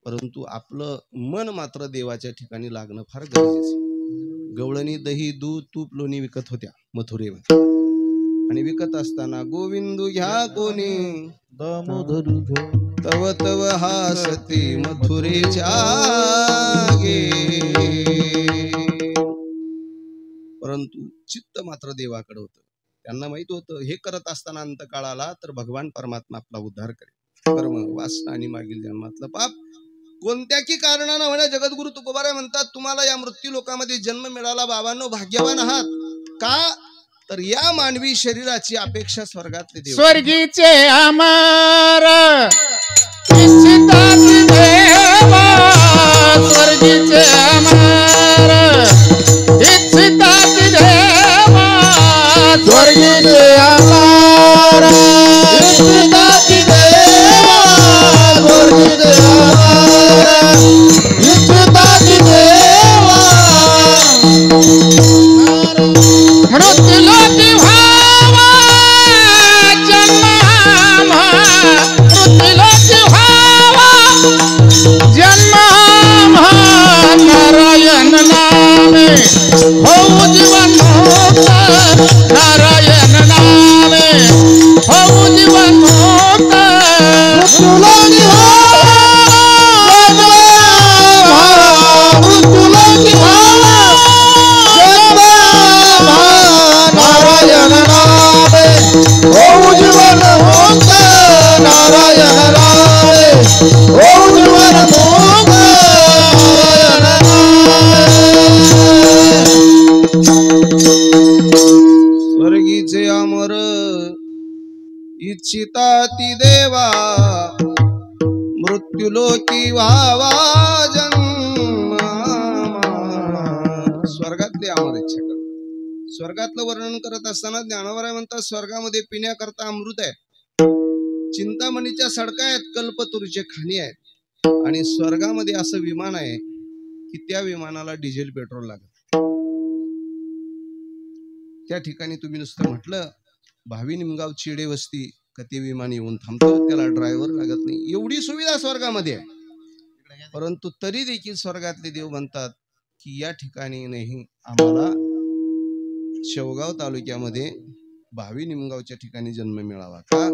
परंतु आपलं मन मात्र देवाच्या ठिकाणी लागणं फार गरजेचं. गवळणी दही दूध तूप लोणी विकत होत्या मथुरेवर, आणि विकत असताना गोविंदू घ्या कोणी दामोदरू तव तव हासती मथुरेच्या गे. परंतु चित्त मात्र देवाकडे होतं. त्यांना माहित होतं, हे करत असताना अंतकाळाला तर भगवान परमात्मा आपला उद्धार करेल. कर्म वासना आणि मागील जन्मातलं पाप कोणत्याही कारणानं म्हणा. जगद्गुरु तुकोबाराय म्हणतात, तुम्हाला या मृत्यू लोकामध्ये जन्म मिळाला बाबांनो, भाग्यवान आहात. का तर या मानवी शरीराची अपेक्षा स्वर्गातले देव. स्वर्गीचे अमर इच्छितात देवा, स्वर्गीचे अमर इच्छितात देवा, स्वर्गीचे अमर इच्छितात देवा, स्वर्गीचे अमर इच्छितात देवा. मृत्युलोकी व्हावा जन्म, मृत्युलोकी व्हावा जन्म, नारायण नामे होऊ जीवन मुक्त, नारायण नामे होऊ जीवन मुक्त. मृत्युलोकी मृत्युलोकी व्हावा जन्म, नारायण नामे होऊ जीवन मुक्त, नारायण नामे होऊ जीवन मुक्त, नारायण स्वर्गीचे अमर इच्छिताती देवा, मृत्युलोकी व्हावा जन्म. स्वर्गातले अमर इच्छा करतात. स्वर्गातलं वर्णन करत असताना ज्ञानोबराय म्हणतात, स्वर्गामध्ये पिण्याकरता अमृत आहे, चिंतामणीच्या सडका आहेत, कल्पतरूचे खाणी आहेत, आणि स्वर्गामध्ये असं विमान आहे की त्या विमानाला डिझेल पेट्रोल लागत. त्या ठिकाणी तुम्ही नुसतं म्हटलं भावी निमगाव चिडे वस्ती का ते विमान येऊन थांबतं, त्याला ड्रायव्हर लागत नाही. एवढी सुविधा स्वर्गामध्ये आहे. परंतु तरी देखील स्वर्गातले देव म्हणतात की या ठिकाणी नाही, आम्हाला शेवगाव तालुक्यामध्ये भावी निमगावच्या ठिकाणी जन्म मिळावा. का?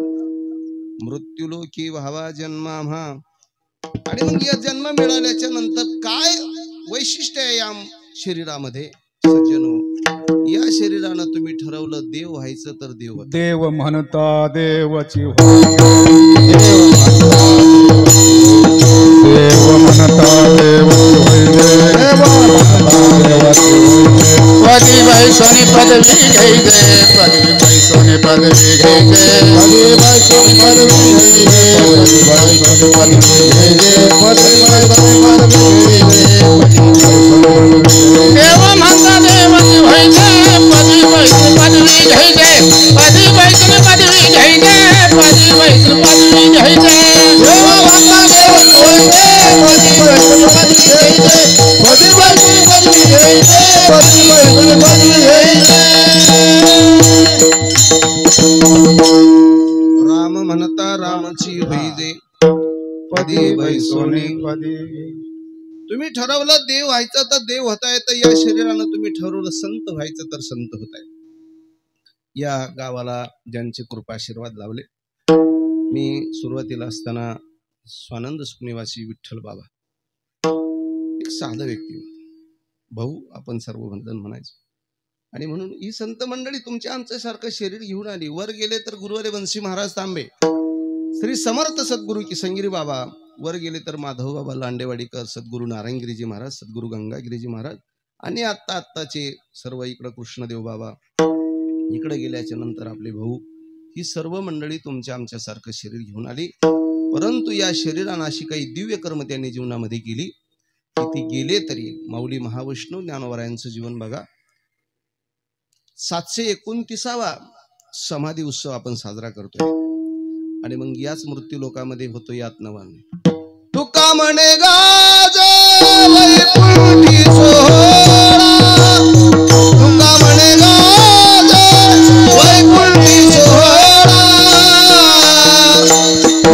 मृत्युलोकी व्हावा जन्म आम्हा आणि मग या जन्म मिळाल्याच्या नंतर काय वैशिष्ट्य आहे या शरीरामध्ये सज्जनो, या शरीरानं तुम्ही ठरवलं देव व्हायचं तर देव होता. देव म्हणता देवाची देव म्हणता देवाची पदी वैसोनी पदवी घ्यायचे पदी वैसोनी पदवी घ्यायचे पदी वैसोनी पदवी घ्यायचे पदी वैसोनी पदवी घ्यायचे देव म्हणता देवाची व्हायचे पदी वैसोनी पदवी घ्यायचे पदी वैसोनी पदवी घ्यायचे पदी वैसोनी पदवी घ्यायचे देव म्हणता देवाची व्हायचे पदी वैसोनी पदवी घ्यायचे पदी वैसोनी पदवी घ्यायचे पदी वैसोनी पदवी घ्यायचे राम म्हणता रामची होई दे पदी वैसोनी पदी. तुम्ही ठरवलं देव व्हायचं तर देव होताय, तर या शरीरानं तुम्ही ठरवलं संत व्हायचं तर संत होताय. या गावाला ज्यांचे कृपाशीर्वाद लावले, मी सुरुवातीला असताना स्वानंद सुखनिवासी विठ्ठल बाबा एक साधा व्यक्ती, भाऊ आपण सर्व बंधन म्हणायचो. आणि म्हणून ही संत मंडळी तुमच्या आमच्यासारखं शरीर घेऊन आली. वर गेले तर गुरुवारे बंसी महाराज तांबे, श्री समर्थ सद्गुरु किसनगिरी बाबा, वर गेले तर माधव बाबा लांडेवाडीकर, सद्गुरु नारायणगिरीजी महाराज, सद्गुरु गंगागिरीजी महाराज, आणि आत्ताचे सर्व इकडं कृष्णदेव बाबा. इकडे गेल्याच्या नंतर आपले भाऊ, ही सर्व मंडळी तुमच्या आमच्यासारखं शरीर घेऊन आली. परंतु या शरीरानं अशी काही दिव्य कर्म त्यांनी जीवनामध्ये केली की ती गेले तरी माऊली महावैष्णव ज्ञानोबरायांचं जीवन बघा. 729वा समाधी उत्सव आपण साजरा करतोय. आणि मग याच मृत्यू लोकामध्ये होतो यात नवाने तुका म्हणे गाज वैकुंठी सोहळा, तुका म्हणे गाज वैकुंठी सोहळा,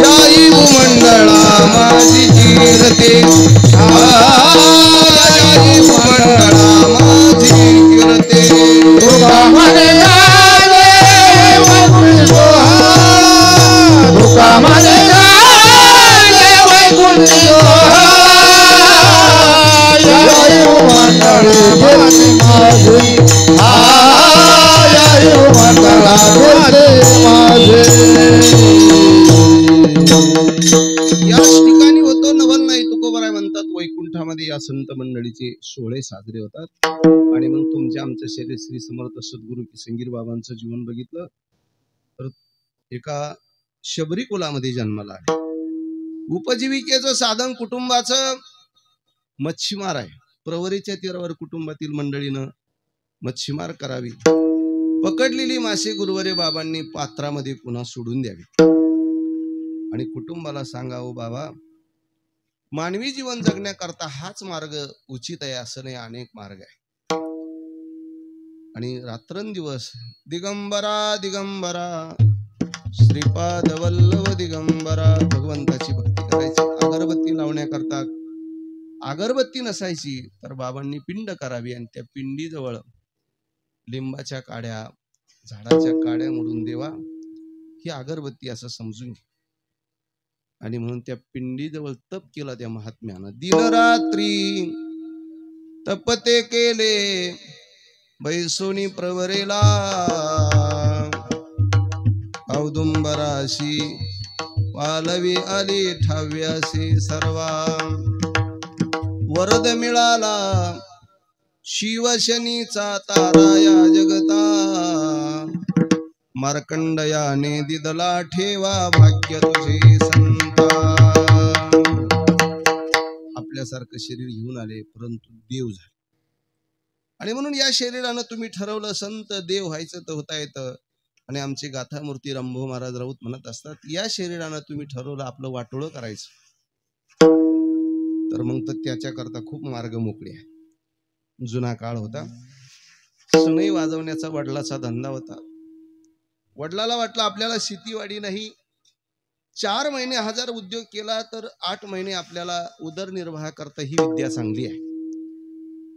याई भूमंडळा माझी कीर्ती, याई भूमंडळा माझी कीर्ती. तुका म्हणे गाज वैकुंठी सोहळा, तुका म्हणे गाज वैकुंठी सोहळा, याई भूमंडळा माझी माझी, याई भूमंडळा माझी. याच ठिकाणी होतो नवल नाही तुकोबराय म्हणतात, वैकुंठामध्ये या संत मंडळीचे सोहळे साजरे होतात. आणि मग तुमच्या आमच्या शरीर श्री समर्थ सद्गुरु किसनगिरी बाबांचं जीवन बघितलं तर एका शबरी कुलामध्ये जन्माला आहे. उपजीविकेचं साधन कुटुंबाचं मच्छीमार आहे. प्रवरीच्या तीरावर कुटुंबातील मंडळीनं मच्छीमार करावी. पकडलेली मासे गुरुवारे बाबांनी पात्रामध्ये पुन्हा सोडून द्यावी आणि कुटुंबाला सांगावं, बाबा मानवी जीवन जगण्याकरता हाच मार्ग उचित आहे असं नाही, अनेक मार्ग आहे. आणि रात्रंदिवस दिगंबरा दिगंबरा श्रीपाद वल्लभ दिगंबरा भगवंताची भक्ती करायची. अगरबत्ती लावण्याकरता अगरबत्ती नसायची तर बाबांनी पिंड करावी आणि त्या पिंडीजवळ लिंबाच्या काड्या, झाडाच्या काड्या मोडून देवा, ही अगरबत्ती असं समजून घे. आणि म्हणून त्या पिंडीजवळ तप केला त्या महात्म्यानं. दिनरात्री तपते केले बैसोनी प्रवरेला, औदुंबराशी पालवी आली ठाव्यासी सर्वा. वरद मिळाला शिवशनीचा तारा या जगता, मार्कंडयाने दिदला ठेवा भाग्य तुझे संता. आपल्यासारखं शरीर घेऊन आले परंतु देव झाले. आणि म्हणून या शरीरानं तुम्ही ठरवलं संत देव व्हायचं तर होता येतं. आणि आमचे गाथामूर्ती रामभाऊ महाराज राऊत म्हणत असतात, या शरीरानं तुम्ही ठरवलं आपलं वाटोळं करायचं तर मग तर त्याच्याकरता खूप मार्ग मोकळे आहे. जुना काळ होता, सनई वाजवण्याचा वडिलाचा धंदा होता. वडिलाला वाटलं आपल्याला शेतीवाडी नाही, 4 महिने 1000 उद्योग केला तर 8 महिने आपल्याला उदरनिर्वाह करता ही विद्या चांगली आहे.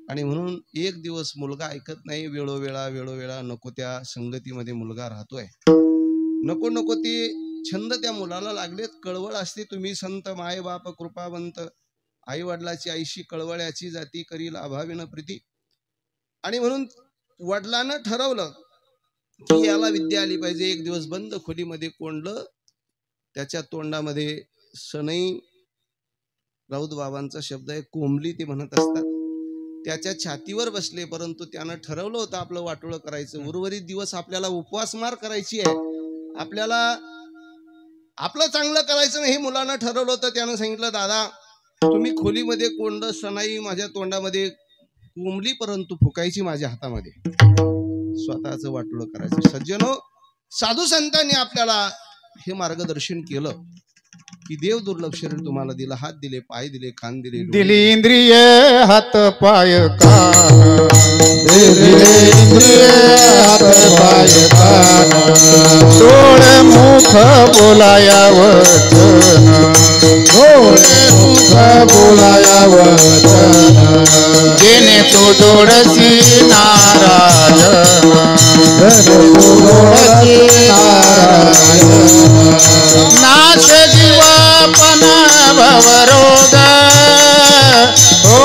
आणि म्हणून एक दिवस मुलगा ऐकत नाही, वेळोवेळा नको त्या संगतीमध्ये मुलगा राहतोय, नको ती छंद त्या मुलाला लागलेत. कळवळ असते, तुम्ही संत माय बाप कृपावंत, आई वडिलाची आईशी कळवळ्याची जाती करील अभाविन प्रीती. आणि म्हणून वडिलांना ठरवलं की याला विद्या आली पाहिजे. एक दिवस बंद खोलीमध्ये कोंडलं, त्याच्या तोंडामध्ये सनई, राऊत बाबांचा शब्द आहे, कोंबली ते म्हणत असतात, त्याच्या छातीवर बसले. परंतु त्यानं ठरवलं होतं आपलं वाटोळं करायचं. उर्वरित दिवस आपल्याला उपवासमार करायची आहे, आपल्याला आपलं चांगलं करायचं नाही हे मुलानं ठरवलं होतं. त्यानं सांगितलं, दादा तुम्ही खोलीमध्ये कोंड सनाई माझ्या तोंडामध्ये कोंबली, परंतु फुकायची माझ्या हातामध्ये, स्वतःचं वाटोळं करायचं. सज्जनो, साधू संतांनी आपल्याला हे मार्गदर्शन केलं की देव दुर्लक्ष तुम्हाला दिला, हात दिले, पाय दिले, कान दिले, दिली इंद्रिय हात पाय कान, दिली इंद्रिय हात पाय कान, डोळे मुख बोलाया वचन, डोळे मुख बोलाया वचन, जेने तो डोळसी नारायण, जेने तो डोळसी नारायण, नाश जीवापन भवरोग, हो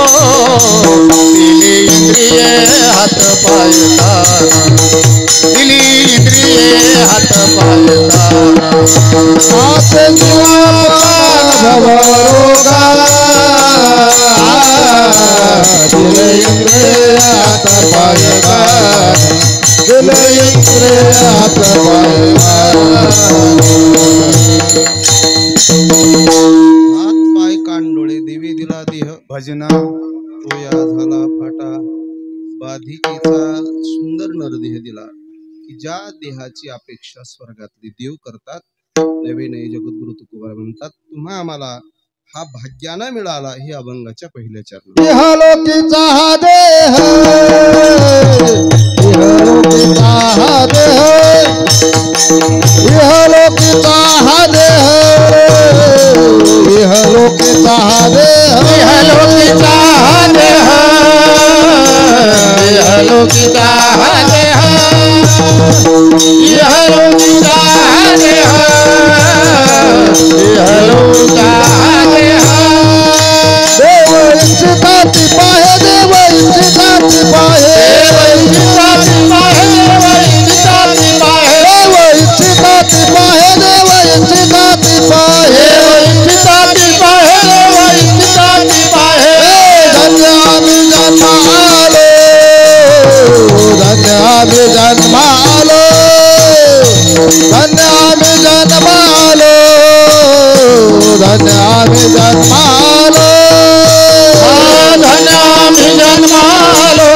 दिली इंद्रिय हात पाय कान, दिली इंद्रिय हात पाय कान, नाश जीवापन भवरोग, दिली इंद्रिय हात पाय कान, दिली इंद्रिय हात पाय कान. हात पाय कान डोळे देवी दिला देह, भजना तोया झाला फाटा, बाधिकेचा सुंदर नरदेह दिला की ज्या देहाची अपेक्षा स्वर्गातले देव करतात. नवे नये जगद्गुरु तुकोबार म्हणतात, तुम्हा आम्हाला हा भाग्यानं मिळाला हे अभंगाच्या पहिल्या चरणात. इहलोकीचा हा देह, इहलोकीचा हा देह, इहलोकीचा हा देह, इहलोकीचा हा देह, इहलोकीचा हा देह, इहलोकीचा हा देह, इहलोकीचा हा देह, इहलोकीचा हा देह. देव इच्छिताती पाहे, देव इच्छिताती पाहे, देव इच्छिताती पाहे, देव इच्छिताती पाहे, देव इच्छिताती पाहे, देव इच्छिताती पाहे, देव इच्छिताती पाहे, देव इच्छिताती पाहे. धन्य आम्ही जन्मालो, धन्य आम्ही जन्मालो, धन्य आम्ही जन्मालो, धन्य आम्ही जन्मालो, धन्य आम्ही जन्मालो,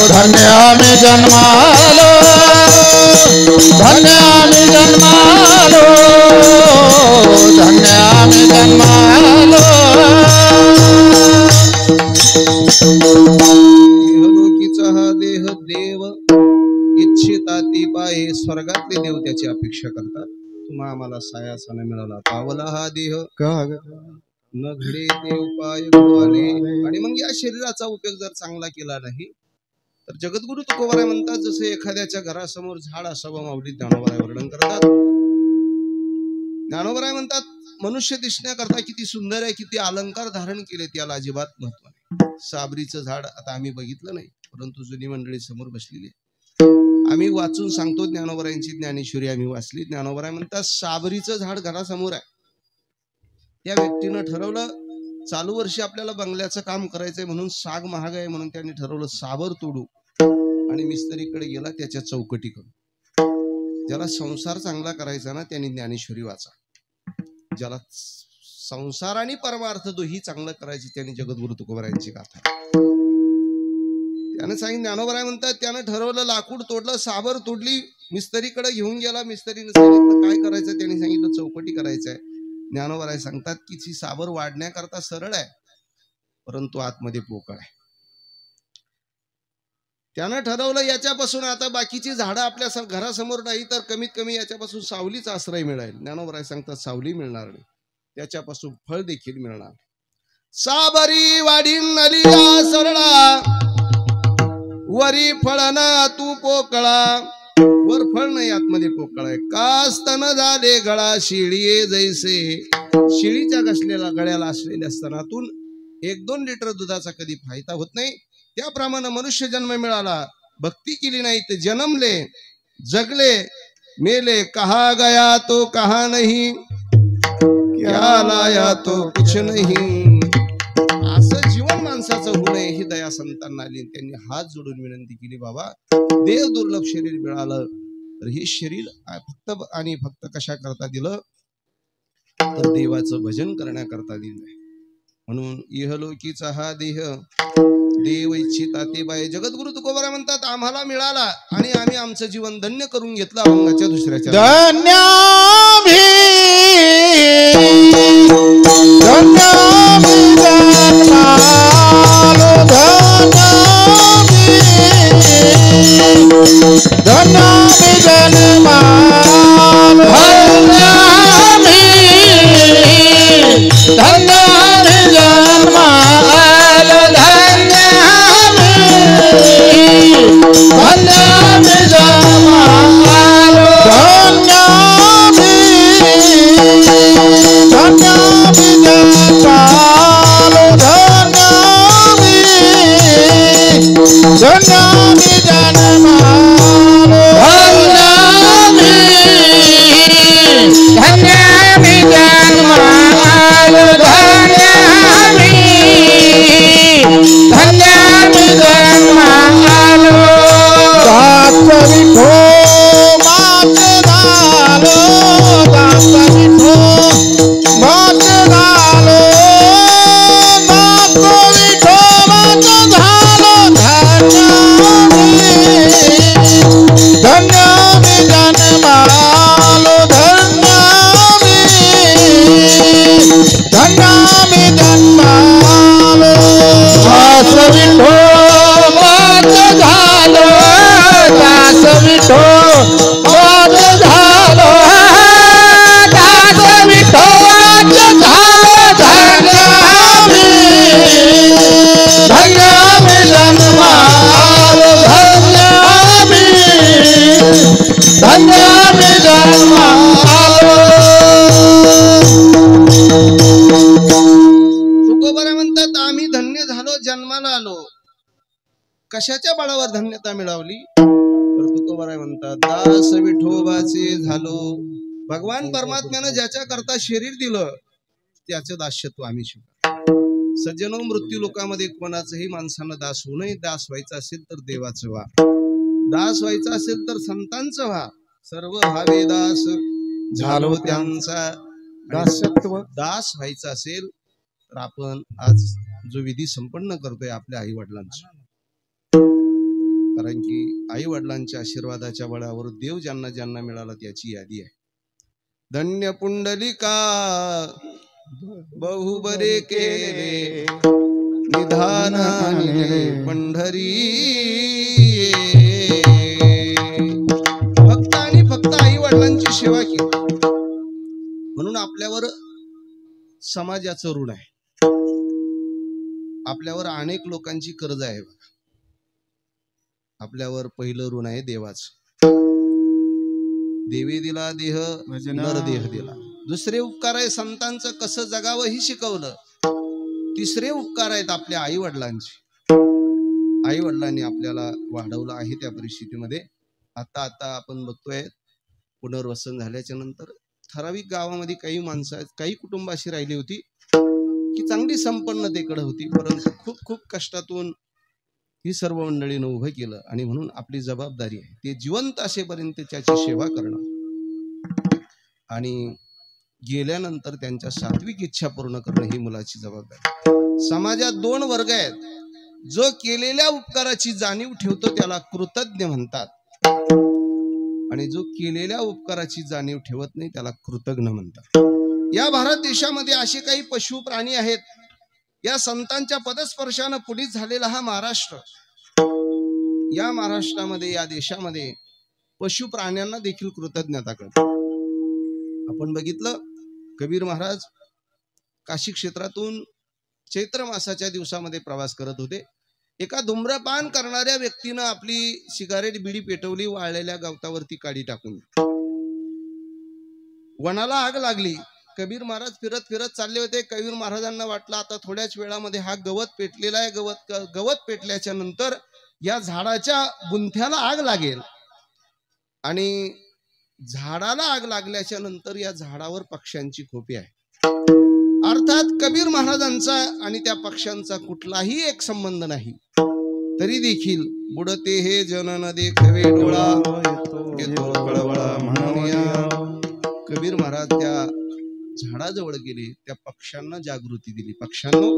धन्य आम्ही जन्मालो, धन्य आम्ही जन्मालो, धन्य आम्ही जन्मालो. इहलोकीचा हा देह देव इच्छिताती पाहे, स्वर्गातले देव त्याची अपेक्षा करतात. तुम्हा आम्हाला सायासाने मिळाला पावला हा देह, न घडे ते उपाय घडवाले. आणि मग या शरीराचा उपयोग जर चांगला केला नाही तर जगद्गुरु तुकोबाराय म्हणतात, जसं एखाद्याच्या घरासमोर झाड असावं माऊली ज्ञानोबाराय वर्णन करतात. ज्ञानोबाराय म्हणतात, मनुष्य दिसण्याकरता किती सुंदर आहे, किती अलंकार धारण केले, त्याला अजिबात महत्व नाही. साबरीचं झाड आता आम्ही बघितलं नाही, परंतु जुनी मंडळी समोर बसलेली, आम्ही वाचून सांगतो. ज्ञानोबारायांची ज्ञानेश्वरी आम्ही वाचली. ज्ञानोबाराय म्हणतात, साबरीचं झाड घरासमोर आहे. त्या व्यक्तीनं ठरवलं, चालू वर्षी आपल्याला बंगल्याचं काम करायचंय म्हणून साग महाग आहे म्हणून त्यांनी ठरवलं साबर तोडू, आणि मिस्त्रीकडे गेला त्याच्या चौकटी करून. ज्याला संसार चांगला करायचा ना त्यांनी ज्ञानेश्वरी वाचा. ज्याला संसार आणि परमार्थ दोही चांगलं करायची त्यांनी जगद्गुरु तुकोबारायांची गाथा. त्याने सांगितलं, ज्ञानोबाराय म्हणतात, त्यानं ठरवलं, लाकूड तोडलं, साबर तोडली, मिस्त्रीकडे घेऊन गेला. मिस्त्रीने सांगितलं काय करायचं, त्यांनी सांगितलं चौकटी करायचंय. ज्ञानोबाराय सांगतात की ती साबर वाढण्याकरता सरळ आहे, परंतु आतमध्ये पोकळ आहे. त्यानं ठरवलं याच्यापासून आता बाकीची झाडं आपल्या घरासमोर नाही तर कमीत कमी याच्यापासून सावलीचा आश्रय मिळेल. ज्ञानोबाराय सांगतात सावली मिळणार नाही, त्याच्यापासून फळ देखील मिळणार. साबरी वाढीन नलिया सरळा, वरी फळना तू पोकळा, वर फळ नाही आतमध्ये पोकळ आहे. का स्तन झाले गळा शिळीये जैसे, शिळीच्या घसलेल्या गळ्याला असलेल्या स्तनातून 1-2 लिटर दुधाचा कधी फायदा होत नाही, त्याप्रमाणे मनुष्य जन्म मिळाला, भक्ती केली नाही तर जन्मले, जगले, मेले, कहा गया तो कहा नहीं, क्या लाया तो कुछ नहीं. असं जीवन माणसाचं होऊ नये ही दया संतांना आली. त्यांनी हात जोडून विनंती केली, बाबा देव दुर्लभ शरीर मिळालं तर हे शरीर फक्त आणि फक्त कशा करता दिलं तर देवाचं भजन करण्याकरता दिलं. म्हणून इहलोकीचा हा देह देव इच्छिता ते बाय. जगद्गुरु तुकोबारा म्हणतात, आम्हाला मिळाला आणि आम्ही आमचं जीवन धन्य करून घेतलं अभंगाच्या दुसऱ्याच्या. धन्य कशाच्या बळावर धन्यता मिळवली तर तुकोबाराय म्हणतात, दास विठोबाचे झालो. भगवान परमात्म्यानं ज्याच्या करता शरीर दिलं त्याचं दास्यत्व आम्ही शिकलो. सज्जनो, मृत्यू लोकामध्ये कोणाचंही माणसानं दास होऊ नये. दास व्हायचं असेल तर देवाचं व्हा, दास व्हायचं असेल तर संतांचं व्हा. सर्व भावे दास झालो त्यांचा. दासत्व दास व्हायचं असेल तर आपण आज जो विधी संपन्न करतोय आपल्या आई वडिलांचा, कारण की आई वडिलांच्या आशीर्वादाच्या बळावर देव ज्यांना ज्यांना मिळाला त्याची यादी आहे. धन्य पुंडलिका बहुबरे केले निधान पंढरी. फक्त आणि फक्त आई वडिलांची सेवा केली म्हणून आपल्यावर समाजाचं ऋण आहे, आपल्यावर अनेक लोकांची कर्ज आहे. आपल्यावर पहिलं ऋण आहे देवाचं. देवी दिला देह, नर देह दिला. दुसरे उपकार आहे संतांचं कसं जगावं ही शिकवलं. तिसरे उपकार आहेत आपल्या आई वडिलांचे. आई वडिलांनी आपल्याला वाढवलं आहे त्या परिस्थितीमध्ये. आता आपण बघतोय पुनर्वसन झाल्याच्या नंतर ठराविक गावामध्ये काही माणसं, काही कुटुंब अशी राहिली होती की चांगली संपन्नतेकडे होती, परंतु खूप खूप कष्टातून ही सर्व मंडळीनं उभं केलं. आणि म्हणून आपली जबाबदारी आहे ते जिवंत असेपर्यंत त्याची सेवा करणं आणि गेल्यानंतर त्यांच्या सात्विक इच्छा पूर्ण करणं ही मुलाची जबाबदारी. समाजात 2 वर्ग आहेत. जो केलेल्या उपकाराची जाणीव ठेवतो त्याला कृतज्ञ म्हणतात, आणि जो केलेल्या उपकाराची जाणीव ठेवत नाही त्याला कृतज्ञ म्हणतात. या भारत देशामध्ये असे काही पशु प्राणी आहेत. या संतांच्या पदस्पर्शानं पुढील झालेला हा महाराष्ट्र, या महाराष्ट्रामध्ये, या देशामध्ये पशु प्राण्यांना देखील कृतज्ञता करतो. आपण बघितलं कबीर महाराज काशी क्षेत्रातून चैत्र मासाच्या दिवसामध्ये प्रवास करत होते. एका धूम्रपान करणाऱ्या व्यक्तीनं आपली सिगारेट बिडी पेटवली, वाळलेल्या गवतावरती काडी टाकून. वनाला आग लागली. कबीर महाराज फिरत फिरत चालले होते. कबीर महाराजांना वाटलं आता थोड्याच वेळामध्ये हा गवत पेटलेला आहे. गवत पेटल्याच्या नंतर या झाडाच्या बुंथ्याला आग लागेल आणि झाडाला आग लागल्याच्या नंतर या झाडावर पक्ष्यांची खोपी आहे. अर्थात कबीर महाराजांचा आणि त्या पक्ष्यांचा कुठलाही एक संबंध नाही. तरी देखील बुडते हे जनन देखवे डोळा येतो कळवळा म्हणून कबीर महाराज त्या झाडाजवळ गेले. त्या पक्ष्यांना जागृती दिली. पक्ष्यांनो,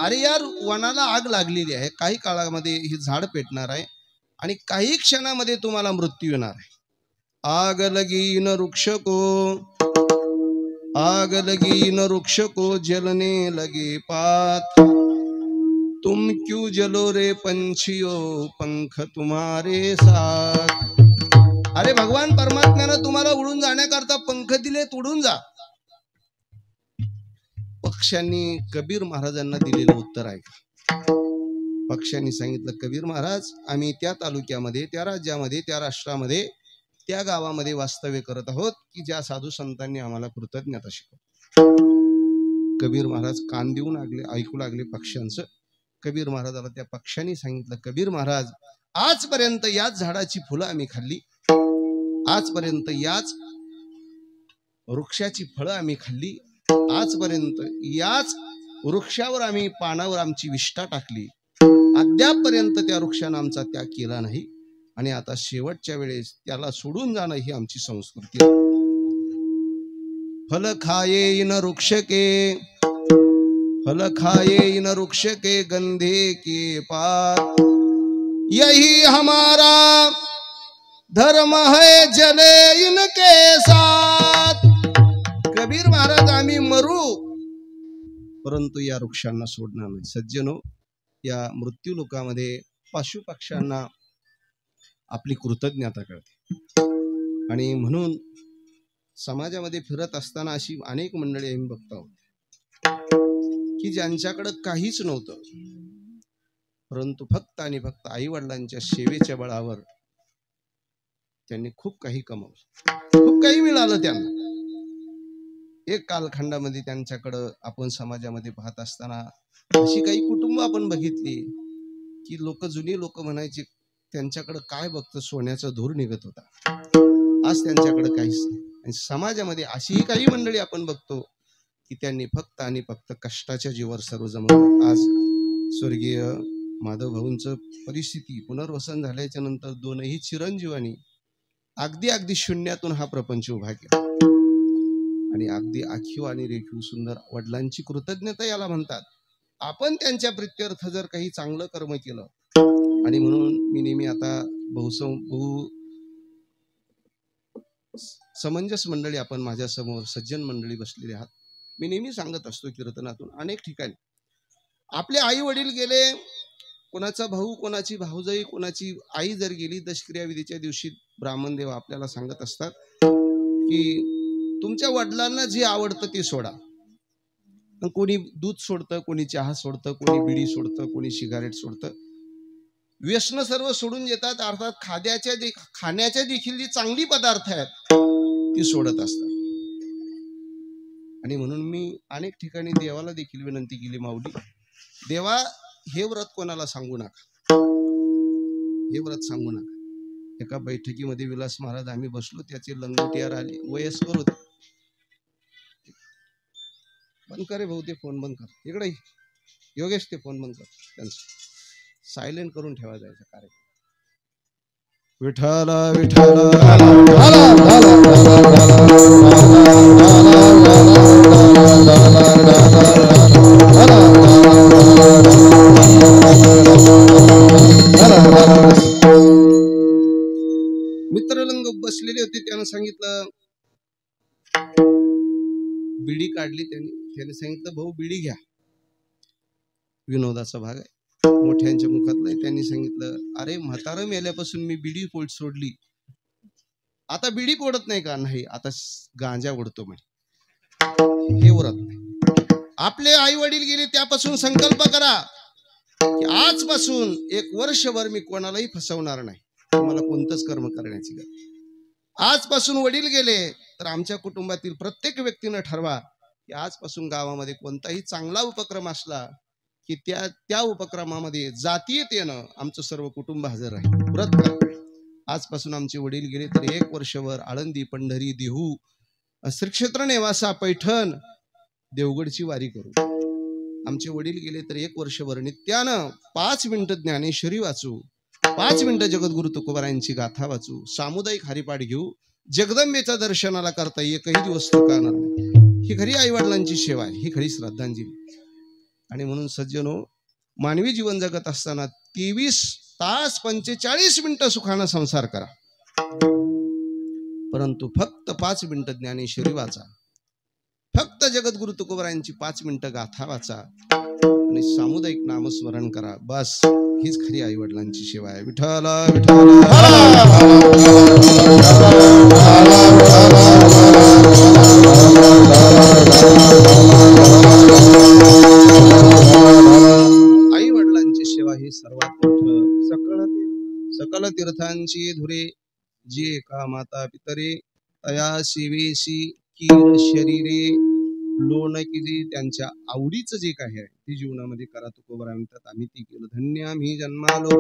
अरे यार, वनाला आग लागलेली आहे. काही काळामध्ये हे झाड पेटणार आहे आणि काही क्षणामध्ये तुम्हाला मृत्यू येणार आहे. आग लगी न वृक्ष को, आग लगी न वृक्ष को, जलने लगे पात. तुम क्यों जलो रे पंछियों, पंख तुम्हारे साथ. अरे भगवान परमात्म्यानं तुम्हाला उडून जाण्याकरता पंख दिलेत, उडून जा. पक्ष्यांनी कबीर महाराजांना दिलेलं उत्तर आहे. पक्ष्यांनी सांगितलं, कबीर महाराज, आम्ही त्या तालुक्यामध्ये, त्या राज्यामध्ये, त्या राष्ट्रामध्ये, त्या गावामध्ये वास्तव्य करत आहोत की ज्या साधू संतांनी आम्हाला कृतज्ञता शिकवली. कबीर महाराज कान देऊन ऐकू लागले पक्ष्यांचं. कबीर महाराजाला त्या पक्ष्यांनी सांगितलं, कबीर महाराज, आजपर्यंत याच झाडाची फुलं आम्ही खाल्ली, आजपर्यंत याच वृक्षाची फळं आम्ही खाल्ली, आजपर्यंत याच वृक्षावर आम्ही पानावर आमची विष्ठा टाकली, अद्यापपर्यंत त्या वृक्षानं आमचा त्याग केला नाही आणि आता शेवटच्या वेळेस त्याला सोडून जाणं ही आमची संस्कृती आहे. फल खाये न वृक्ष के, फल खाये न वृक्ष के, गंधे के पात. यही हमारा धर्म है, जले इनके साथ. कबीर महाराज, आम्ही मरू परंतु या वृक्षांना सोडणार नाही. सज्जनो, या मृत्यू लोकामध्ये पशु पक्ष्यांना आपली कृतज्ञता कळते आणि म्हणून समाजामध्ये फिरत असताना अशी अनेक मंडळी आम्ही बघतो की ज्यांच्याकडे काहीच नव्हतं परंतु फक्त आणि फक्त आई वडिलांच्या सेवेच्या बळावर त्यांनी खूप काही कमवलं, खूप काही मिळालं त्यांना. एक कालखंडामध्ये त्यांच्याकडं आपण समाजामध्ये पाहत असताना अशी काही कुटुंब आपण बघितली की जुनी लोक म्हणायचे, त्यांच्याकडे काय बघतं, सोन्याचा धूर निघत होता. आज त्यांच्याकडे काहीच नाही. आणि समाजामध्ये अशीही काही मंडळी आपण बघतो की त्यांनी फक्त आणि फक्त कष्टाच्या जीवावर सर्व जमवलं. आज स्वर्गीय माधव भाऊंचं परिस्थिती पुनर्वसन झाल्याच्या नंतर दोनही चिरंजीवांनी अगदी शून्यातून हा प्रपंच उभा केला आणि अगदी आखीव आणि रेखीव सुंदर वडिलांची कृतज्ञता याला म्हणतात. आपण त्यांच्या प्रित्यर्थ जर काही चांगलं कर्म केलं, आणि म्हणून मी नेहमी आता बहु समंजस मंडळी आपण माझ्या समोर सज्जन मंडळी बसलेले आहात, मी नेहमी सांगत असतो कीर्तनातून अनेक ठिकाणी आपले आई वडील गेले, कोणाचा भाऊ, कोणाची भाऊजाई, कोणाची आई जर गेली, दशक्रिया विधीच्या दिवशी ब्राह्मण देव आपल्याला सांगत असतात की तुमच्या वडिलांना जे आवडतं ते सोडा. कोणी दूध सोडतं, कोणी चहा सोडतं, कोणी बिडी सोडतं, कोणी सिगारेट सोडतं. व्यसन सर्व सोडून येतात. अर्थात खाण्याच्या देखील जी चांगली पदार्थ आहेत ती सोडत असतात. आणि म्हणून मी अनेक ठिकाणी देवाला देखील विनंती केली, माऊली देवा, हे व्रत कोणाला सांगू नका, हे व्रत सांगू नका. एका बैठकीमध्ये विलास महाराज आम्ही बसलो, त्याचे लंगोटियार आले, वयस्कर होते. बंद करे भाऊ, ते फोन बंद कर. इकडे योगेश, ते फोन बंद कर, त्यांचं सायलेंट करून ठेवा जायचं कार्यक्रम. विठाला विठाला मित्रलिंग बसलेले होते. त्यानं सांगितलं, बिडी काढली त्याने सांगितलं, भाऊ बिडी घ्या. विनोदाचा भाग आहे, मोठ्यांच्या मुखातला. त्यांनी सांगितलं, अरे म्हातारं मेल्यापासून मी बिडी सोडली, आता बिडी पोडत नाही का? नाही, आता गांजा ओढतो म्हणे. हे व्रत नाही. आपले आई वडील गेले त्यापासून संकल्प करा की आजपासून 1 वर्षभर मी कोणालाही फसवणार नाही, मला कोणतंच कर्म करण्याची गरज. आजपासून वडील गेले तर आमच्या कुटुंबातील प्रत्येक व्यक्तीनं ठरवा की आजपासून गावामध्ये कोणताही चांगला उपक्रम असला की त्या उपक्रमामध्ये जातीयतेनं आमचं सर्व कुटुंब हजर राहील. व्रत करा. आजपासून आमचे वडील गेले तर 1 वर्षभर आळंदी, पंढरी, देहू, श्रीक्षेत्र, नेवासा, पैठण, देवगडची वारी करू. आमचे वडील गेले तर 1 वर्षभर नित्यानं 5 मिनिटं ज्ञानेश्वरी वाचू, 5 मिनिटं जगद्गुरु तुकोबारायांची गाथा वाचू, सामुदायिक हरिपाठ घेऊ. जगदंबेच्या दर्शनाला करता एकही दिवस चुकणार नाही. ही खरी आईवडिलांची सेवा आहे, ही खरी श्रद्धांजली. आणि म्हणून सज्जनो, मानवी जीवन जगत असताना 23 तास 45 मिनिटं सुखानं संसार करा, परंतु फक्त 5 मिनिटं ज्ञानेश्वरी वाचा, फक्त जगद्गुरु तुकोबारायांची 5 मिनिटं गाथा वाचा आणि सामुदायिक नामस्मरण करा. बस हीच खरी आई वडिलांची सेवा आहे. विठ्ठल विठ्ठल. आई वडिलांची सेवा ही सर्वात मोठं. सकल तीर्थांची धुरे जे का माता पितरे तया सेवेसी कीर शरीरे लोण केली. त्यांच्या आवडीचं जे काही आहे ते जीवनामध्ये करा. तुकोबाराय म्हणतात आम्ही ती केलं. धन्य आम्ही जन्मालो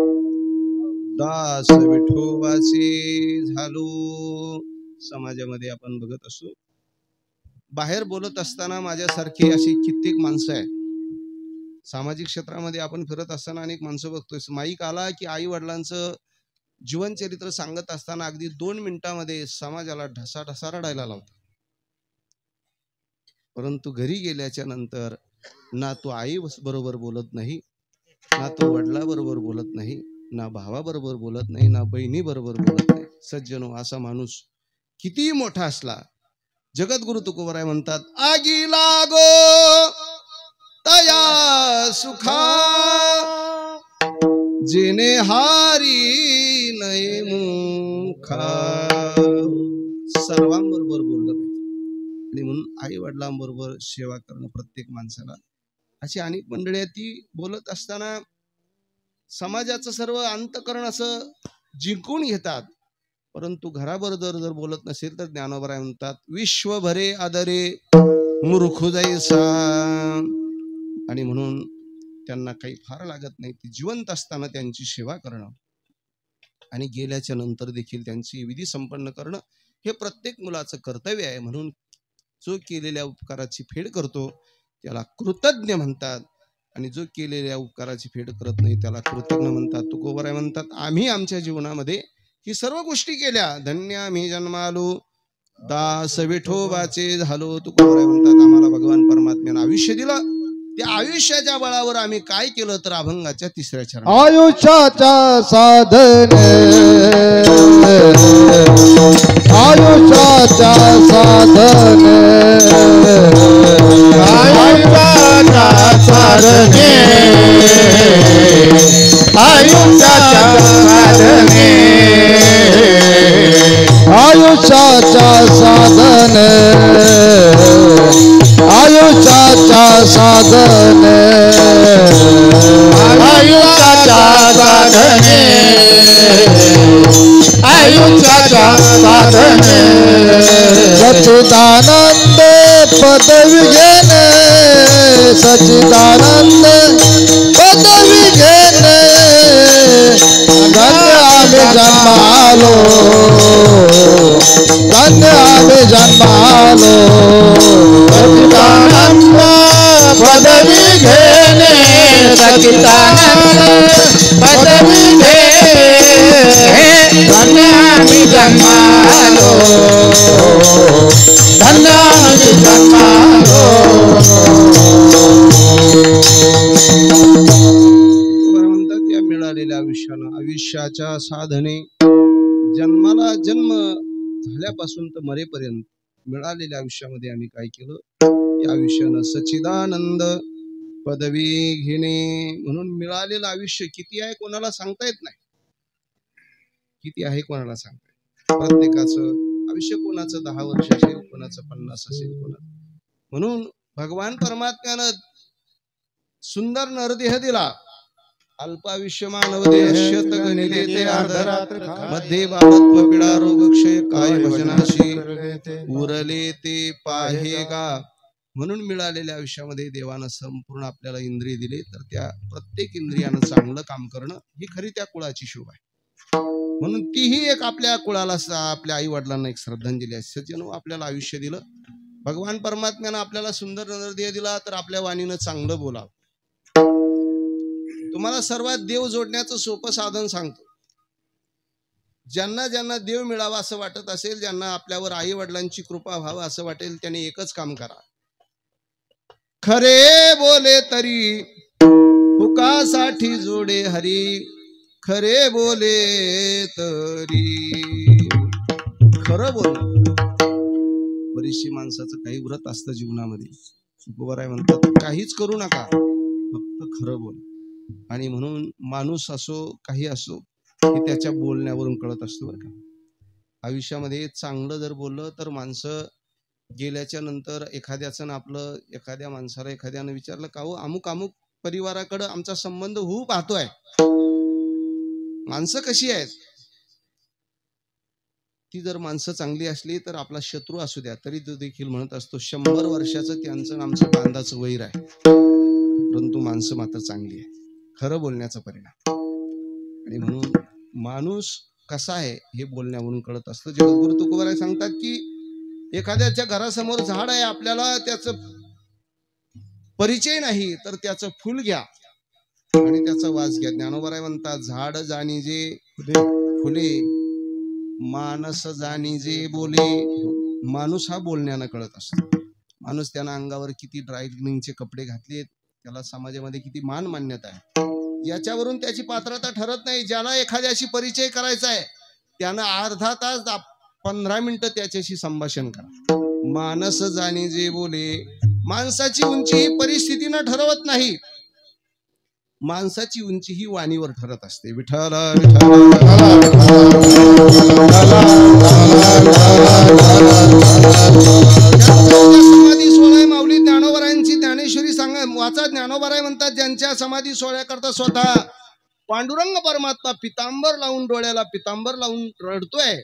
दास विठोबाचे झालो. समाजामध्ये आपण बघत असतो, बाहेर बोलत असताना माझ्यासारखे अशी कित्येक माणसं आहेत. सामाजिक क्षेत्रामध्ये आपण फिरत असताना अनेक माणसं बघतोय. माईक आला की आई वडिलांचं जीवनचरित्र सांगत असताना अगदी 2 मिनिटांमध्ये समाजाला ढसाढसा रडायला लावतात. परंतु घरी गेल्याच्या नंतर ना तो आई बरोबर बोलत नाही, ना तो वडिला बरोबर बोलत नाही, ना भावा बरोबर बोलत नाही, ना बहिणी बरोबर बोलत नाही. सज्जनो, असा माणूस किती मोठा असला, जगद्गुरु तुकोबाराय म्हणतात आगी लागो तया सुखा जेने हारी नये मुखा. सर्वांबरोबर बोललं पाहिजे. आणि म्हणून आई वडिलांबरोबर सेवा करणं प्रत्येक माणसाला. अशी अनेक मंडळी आहेत ती बोलत असताना समाजाचं सर्व अंतकरण असं जिंकून घेतात, परंतु घराबरोबर जर बोलत नसेल तर ज्ञानोबराय म्हणतात विश्वभरे आदरे मूर्ख जाईसा. आणि म्हणून त्यांना काही फार लागत नाही. ती जिवंत असताना त्यांची सेवा करणं आणि गेल्याच्या नंतर देखील त्यांची विधी संपन्न करणं हे प्रत्येक मुलाचं कर्तव्य आहे. म्हणून जो केलेल्या उपकाराची फेड करतो त्याला कृतज्ञ म्हणतात, आणि जो केलेल्या उपकाराची फेड करत नाही त्याला कृतज्ञ म्हणतात. तुकोबाराय म्हणतात आम्ही आमच्या जीवनामध्ये ही सर्व गोष्टी केल्या, धन्य आम्ही जन्मालो दास विठोबाचे झालो. तुकोबाराय म्हणतात आम्हाला भगवान परमात्म्याने आयुष्य दिलं, त्या आयुष्याच्या बळावर आम्ही काय केलं तर अभंगाच्या 3ऱ्या चरणात आयुष्याच्या साधने, आयुष्याच्या साधने, आयुष्याच्या साधने, आयुष्याच्या साधने, आयुष्याच्या साधने, आयुष्याच्या साधने, आयुष्याच्या साधने, आयुष्याच्या साधने. सच्चिदानंद पदवी घेणे, सच्चिदानंद पदवी घेणे, धन्य आम्ही जन्मालो, धन्य आम्ही जन्मालो. सच्चिदानंद पदवी घेणे, सच्चिदानंद पदवी घेणे, धन्य आम्ही जन्मालो, धन्य आम्ही जन्मालो. म्हणतात या मिळालेल्या आयुष्यानं, आयुष्याच्या साधने, जन्माला जन्म झाल्यापासून तर मरेपर्यंत मिळालेल्या आयुष्यामध्ये आम्ही काय केलं, या आयुष्यानं सच्चिदानंद पदवी घेणे. म्हणून मिळालेलं आयुष्य किती आहे कोणाला सांगता येत नाही, किती आहे कोणाला सांगता येत. प्रत्येकाचं आयुष्य कोणाचं 10 वर्ष असेल, कोणाचं 50 असेल, कोणाचं. म्हणून भगवान परमात्म्यानं सुंदर नरदेह दिला, अल्पायुष्य मानव देशत गणिले ते अर्धरात्र मध्ये बालत्व पीडा रोग क्षय काय भजनाशी उरले ते पाहेगा. म्हणून मिळालेल्या आयुष्यामध्ये देवानं संपूर्ण आपल्याला इंद्रिय दिले, तर त्या प्रत्येक इंद्रियानं चांगलं काम करणं ही खरी त्या कुळाची शोभा आहे. म्हणून तीही एक आपल्या कुळाला, आपल्या आई वडिलांना एक श्रद्धांजली आहे. सज्जनो, आपल्याला आयुष्य दिलं, भगवान परमात्म्यानं आपल्याला सुंदर हृदय दिला, तर आपल्या वाणीनं चांगलं बोलावं. तुम्हाला सर्वात देव जोडण्याचं सोपं साधन सांगतो. ज्यांना ज्यांना देव मिळावा असं वाटत असेल, ज्यांना आपल्यावर आई वडिलांची कृपा व्हावं असं वाटेल, त्यांनी एकच काम करा. खरे बोले तरी हुकासाठी जोडे हरी, खरे बोले तरी. खरं बोल. बरीचशी माणसाचं काही व्रत असतं जीवनामध्ये. तुकोबाराय म्हणतात, काहीच करू नका, फक्त खरं बोल. आणि म्हणून माणूस असो काही असो, हे त्याच्या बोलण्यावरून कळत असतो बरं का. आयुष्यामध्ये चांगलं जर बोललं तर माणसं गेल्याच्या नंतर एखाद्याचं आपलं, एखाद्या माणसाला एखाद्यानं विचारलं, का हो अमुक अमुक परिवाराकडं आमचा संबंध होऊ पाहतोय, माणसं कशी आहेत? ती जर माणसं चांगली असली तर आपला शत्रू असू द्या तरी तो देखील म्हणत असतो 100 वर्षाचं त्यांचं आमचं बांधाचं वैर आहे, परंतु माणसं मात्र चांगली आहे. खरं बोलण्याचा परिणाम. आणि म्हणून माणूस कसा आहे हे बोलण्यावरून कळत असतं. जगद्गुरु तुकोबाराय सांगतात की एखाद्याच्या घरासमोर झाड आहे, आपल्याला त्याचं परिचय नाही तर त्याचं फुल घ्या आणि त्याचा वास घ्या. ज्ञानोबाराय म्हणतात, झाड जाणी जे फुले, माणस जाणी जे बोले. माणूस हा बोलण्यानं कळत असतो. माणूस त्यानं अंगावर किती ड्राय क्लिनिंगचे कपडे घातले, त्याला समाजामध्ये किती मान मान्यता आहे, याच्यावरून त्याची पात्रता ठरत नाही. ज्याला एखाद्याशी परिचय करायचा आहे त्यानं अर्धा तास 15 मिनिटं त्याच्याशी संभाषण करा. माणस जाणी जे बोले. माणसाची उंची ही परिस्थितीनं ठरवत नाही, माणसाची उंची ही वाणीवर ठरत असते. विठ्ठल समाधी सोहळा माऊली ज्ञानोबारायांची ज्ञानेश्वरी सांगा वाचा. ज्ञानोबाराय म्हणतात, ज्यांच्या समाधी सोहळ्याकरता स्वतः पांडुरंग परमात्मा पितांबर लावून, डोळ्याला पितांबर लावून रडतोय,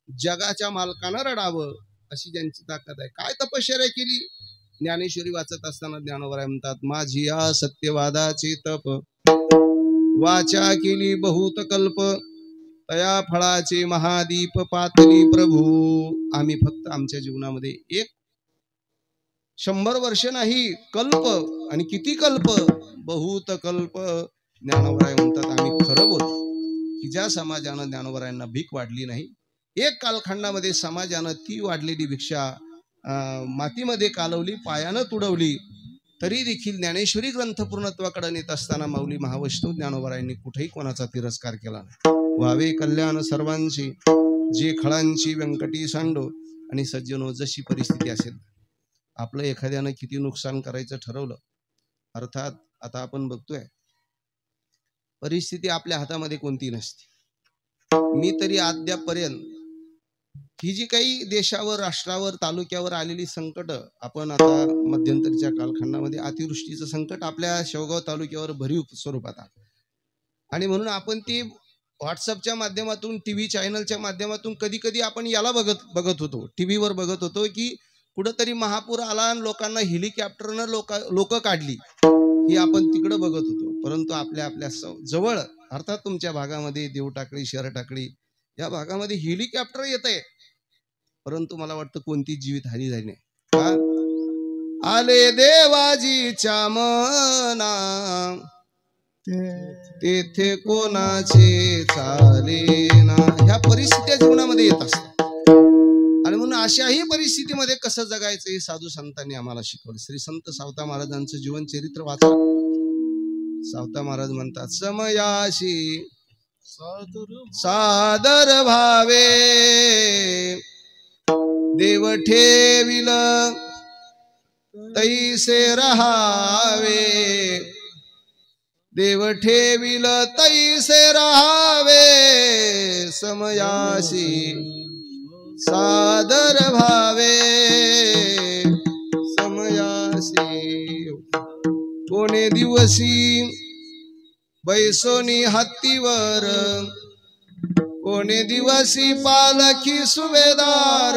जगाच्या मालकानं रडावं अशी ज्यांची ताकद आहे. काय तपश्चर्या केली? ज्ञानेश्वरी वाचत असताना ज्ञानोबाराय म्हणतात, माझी या सत्यवादाचे तप, वाचा केली बहुत कल्प, तया फळाचे महादीप पातली प्रभू. आम्ही फक्त आमच्या जीवनामध्ये 100 वर्ष नाही, कल्प, आणि किती कल्प, बहुत कल्प. ज्ञानोबाराय म्हणतात, आम्ही खरं बोलतो की ज्या समाजानं ज्ञानोबारायांना भीक वाढली नाही, एक कालखंडामध्ये समाजानं ती वाढलेली भिक्षा मातीमध्ये कालवली, पायानं तुडवली, तरी देखील ज्ञानेश्वरी ग्रंथ पूर्णत्वाकडे नेत असताना माऊली महावैष्णव ज्ञानोबारायांनी कुठेही कोणाचा तिरस्कार केला नाही. व्हावे कल्याण सर्वांची, जे खळांची व्यंकटी सांडो. आणि सज्जनो, जशी परिस्थिती असेल, आपलं एखाद्यानं किती नुकसान करायचं ठरवलं, अर्थात आता आपण बघतोय परिस्थिती आपल्या हातामध्ये कोणती नसते. मी तरी अद्यापर्यंत ही जी काही देशावर, राष्ट्रावर, तालुक्यावर आलेली संकट, आपण आता मध्यंतरीच्या कालखंडामध्ये अतिवृष्टीचं संकट आपल्या शेवगाव तालुक्यावर भरीव स्वरूपात आलं. आणि म्हणून आपण ती व्हॉट्सअपच्या माध्यमातून, टीव्ही चॅनलच्या माध्यमातून कधी कधी आपण याला बघत होतो, टीव्हीवर बघत होतो की कुठंतरी महापूर आला आणि लोकांना हेलिकॉप्टरनं लोक काढली, ही आपण तिकडं बघत होतो. परंतु आपल्या जवळ, अर्थात तुमच्या भागामध्ये देवटाकळी, शहरटाकळी या भागामध्ये हेलिकॉप्टर येत आहे, परंतु मला वाटतं कोणती जीवित हानी झाली नाही. का? आले देवाजीच्या मना, तेथे कोणाचे चालेना. ह्या परिस्थिती जीवनामध्ये येत असतात. आणि म्हणून अशाही परिस्थितीमध्ये कसं जगायचं हे साधू संतांनी आम्हाला शिकवलं. श्री संत सावता महाराजांचं जीवन चरित्र वाचा. सावता महाराज म्हणतात, समयाशी सादर भावे, देव ठेविल तैसे रहावे, देव ठेविल तैसे रहावे, समयाशी सादर भावे, समयाशी. कोणे दिवसी बैसोनी हत्तीवर कोणे दिवसी पालखी सुभेदार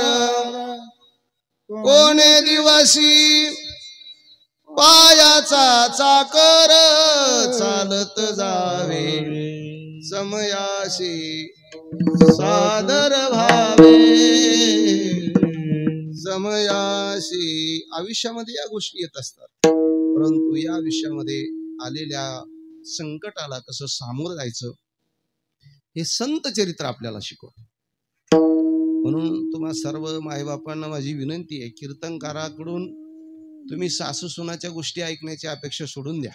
कोणे दिवसी पायाचा चाकर चालत जावे समयाशी सादर भावे समयाशी। आयुष्यामध्ये या गोष्टी येत असतात, परंतु या आयुष्यामध्ये आलेल्या संकटाला कसं सामोरं जायचं हे संत चरित्र आपल्याला शिकवत। म्हणून तुम्हा सर्व मायबापांना माझी विनंती आहे, कीर्तनकाराकडून तुम्ही सासू सुनाच्या गोष्टी ऐकण्याची अपेक्षा सोडून द्या।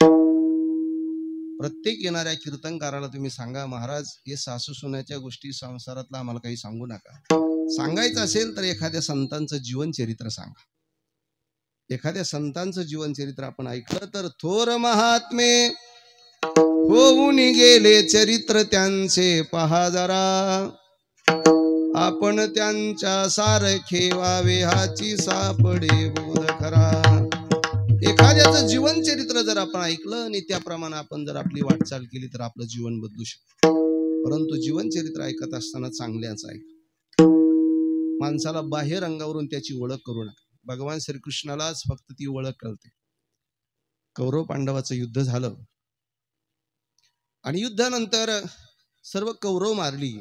प्रत्येक येणाऱ्या कीर्तनकाराला तुम्ही सांगा, महाराज हे सासू सुनाच्या गोष्टी संसारातला आम्हाला काही सांगू नका, सांगायचं असेल तर एखाद्या संतांचं जीवनचरित्र सांगा। एखाद्या संतांचं जीवनचरित्र आपण ऐकलं तर थोर महात्मे होऊन गेले चरित्र त्यांचे पहा जरा, आपण त्यांच्या सारखे व्हावे हाची सापडे बोध खरा। एखाद्याचं जीवनचरित्र जर आपण ऐकलं आणि त्याप्रमाणे आपण जर आपली वाटचाल केली तर आपलं जीवन बदलू शकतं। परंतु जीवनचरित्र ऐकत असताना चांगल्याच ऐका, माणसाला बाह्य रंगावरून त्याची ओळख करू नका। भगवान श्रीकृष्णालाच फक्त ती ओळख कळते। कौरव पांडवाचं युद्ध झालं आणि युद्धानंतर सर्व कौरव मारली,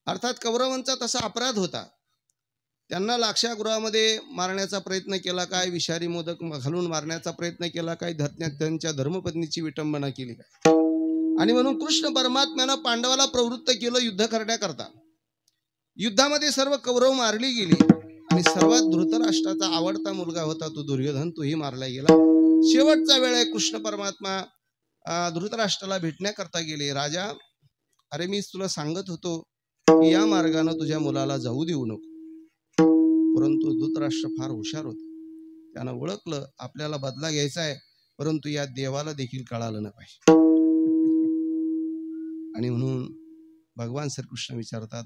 अर्थात कौरवांचा तसा अपराध होता, त्यांना लाक्षागृहामध्ये मारण्याचा प्रयत्न केला काय, विषारी मोदक घालून मारण्याचा प्रयत्न केला काय, त्यांच्या धर्मपत्नीची विटंबना केली काय, आणि म्हणून कृष्ण परमात्म्यानं पांडवाला प्रवृत्त केलं युद्ध करण्याकरता। युद्धामध्ये सर्व कौरव मारली गेली आणि सर्वात धृतराष्ट्राचा आवडता मुलगा होता तो दुर्योधन, तोही मारला गेला। शेवटचा वेळ आहे, कृष्ण परमात्मा धृतराष्ट्राला भेटण्याकरता गेले। राजा, अरे मी तुला सांगत होतो की या मार्गाने तुझ्या मुलाला जाऊ देऊ नको, परंतु धृतराष्ट्र फार हुशार होता, त्यानं ओळखलं आपल्याला बदला घ्यायचा आहे, परंतु या देवाला देखील कळालं नाही पाहिजे। आणि म्हणून भगवान श्रीकृष्ण विचारतात,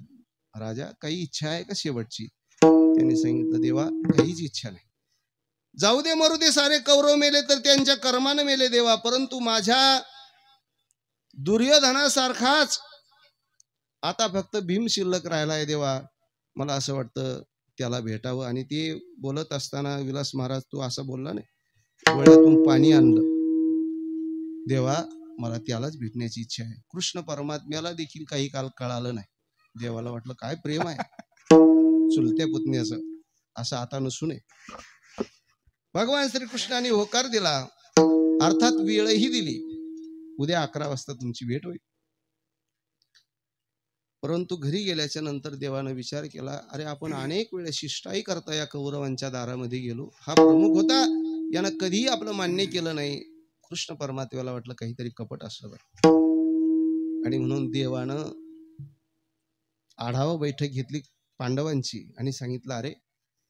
राजा काही इच्छा आहे का शेवटची? त्यांनी सांगितलं, देवा काहीच इच्छा नाही, जाऊ दे मरू दे, सारे कौरव मेले तर त्यांच्या कर्माने मेले देवा, परंतु माझ्या दुर्योधनासारखाच आता फक्त भीम शिल्लक राहिला आहे देवा, मला असं वाटतं त्याला भेटावं। आणि ते बोलत असताना विलास महाराज तू असं बोलला नाही, डोळ्यातून पाणी आणलं, देवा मला त्यालाच भेटण्याची इच्छा आहे। कृष्ण परमात्म्याला देखील काही काल कळालं नाही, देवाला वाटलं काय प्रेम आहे चुलत्या पुतण्याचं, असं आता नसू नये। भगवान श्रीकृष्णाने होकार दिला, अर्थात वेळही दिली, उद्या 11 वाजता तुमची भेट होईल। परंतु घरी गेल्याच्या नंतर देवानं विचार केला, अरे आपण अनेक वेळेस शिष्टाई करता या कौरवांच्या दारामध्ये गेलो, हा प्रमुख होता, यानं कधीही आपलं मान्य केलं नाही। कृष्ण परमात्म्याला वाटलं काहीतरी कपट असलं आणि म्हणून देवानं आढावा बैठक घेतली पांडवांची आणि सांगितलं, अरे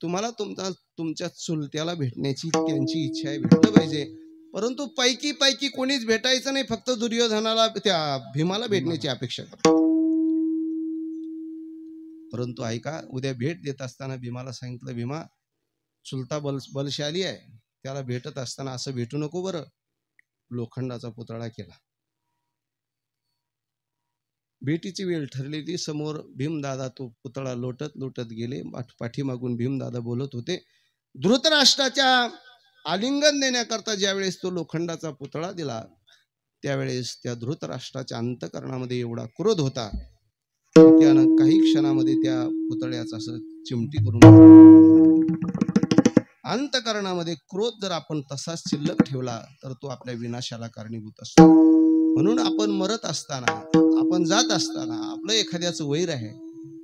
तुम्हाला तुमच्या चुलत्याला भेटण्याची त्यांची इच्छा आहे, भेटलं पाहिजे, परंतु पैकी पैकी कोणीच भेटायचं नाही, फक्त दुर्योधनाला त्या भीमाला भेटण्याची अपेक्षा करतो। परंतु ऐका, उद्या भेट देत असताना भीमाला सांगितलं, भीमा चुलता बलशाली आहे, त्याला भेटत असताना असं भेटू नको बरं। लोखंडाचा पुतळा केला, भेटीची वेळ ठरली ती, समोर भीमदादा तो पुतळा लोटत लोटत गेले, पाठीमागून भीमदादा बोलत होते। धृतराष्ट्राच्या आलिंगन देण्याकरता ज्यावेळेस तो लोखंडाचा पुतळा दिला त्यावेळेस त्या धृतराष्ट्राच्या अंतकरणामध्ये एवढा क्रोध होता, त्यानं काही क्षणामध्ये त्या पुतळ्याचा असं चिमटी करून, अंतकरणामध्ये क्रोध जर आपण तसाच शिल्लक ठेवला तर तो आपल्या विनाशाला कारणीभूत असतो। म्हणून आपण मरत असताना, आपण जात असताना आपलं एखाद्याचं वैर आहे,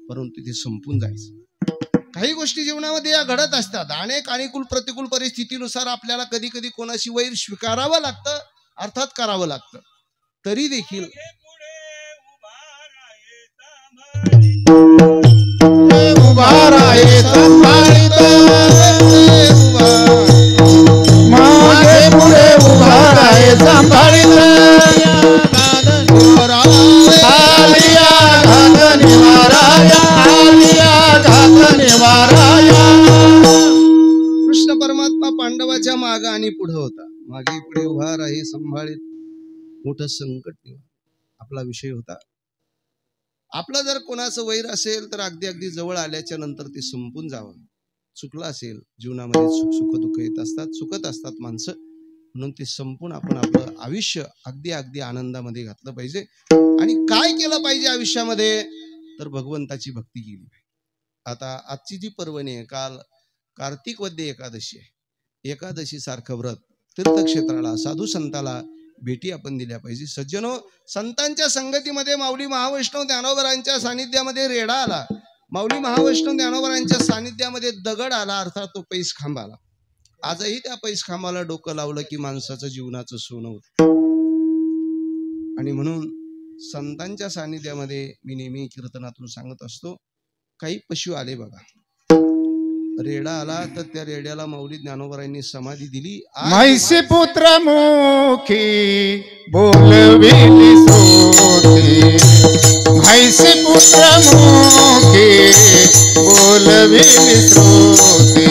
परंतु ते संपून जायचं। काही गोष्टी जीवनामध्ये या घडत असतात, अनेक अनुकूल प्रतिकूल परिस्थितीनुसार आपल्याला कधी कधी कोणाशी वैर स्वीकारावं लागतं, अर्थात करावं लागतं, तरी देखील कृष्ण परमात्मा पांडवाच्या मागे आणि पुढे होता, मागे पुढे उभा राही सांभाळीत, मोठं संकट निवारण आपला विषय होता. आपलं जर कोणाचं वैर असेल तर अगदी अगदी जवळ आल्याच्या नंतर ते संपून जावं. चुकलं असेल जीवनामध्ये सुख दुःख येत असतात, चुकत असतात माणसं, म्हणून ते संपून आपण आपलं आयुष्य अगदी अगदी आनंदामध्ये घातलं पाहिजे. आणि काय केलं पाहिजे आयुष्यामध्ये तर भगवंताची भक्ती केली. आता आजची जी पर्वणी आहे, काल कार्तिक वद्य एकादशी आहे. एकादशी सारखं व्रत तीर्थक्षेत्राला साधू संताला भेटी आपण दिल्या पाहिजे. सज्जनो, संतांच्या संगतीमध्ये माऊली महावैष्णव ज्ञानोबरांच्या सानिध्यामध्ये रेडा आला, माऊली महावैष्णव ज्ञानोबरांच्या सानिध्यामध्ये दगड आला, अर्थात तो पैस खांब आला. आजही त्या पैस खांबाला डोकं लावलं की माणसाचं जीवनाचं सोनं होतं. आणि म्हणून संतांच्या सानिध्यामध्ये मी नेहमी कीर्तनातून सांगत असतो, काही पशु आले बघा, रेडा आला तर त्या रेड्याला माऊली ज्ञानोबरांनी समाधी दिली. म्हैसी पुत्र मुखी बोलविली सोती, म्हैसी पुत्र मुखी बोलविली सोती,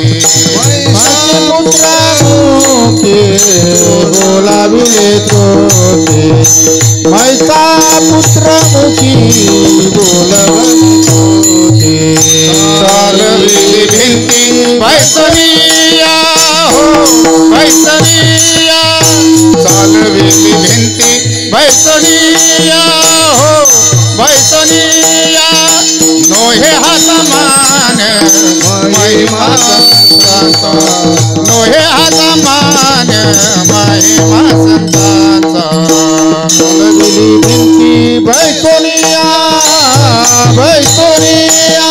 म्हैसी पुत्र मुखी बोलाविले सोती, म्हैसा पुत्र मुखी बोलविली सोती, चालविली भिंती बैसनिया हो बैसनिया, चालविली भिंती बैसनिया हो बैसनिया, नोहे हा समान महिमा संतांचा, नोहे हा समान महिमा संतांचा, चालविली भिंती बैसनिया बैसनिया,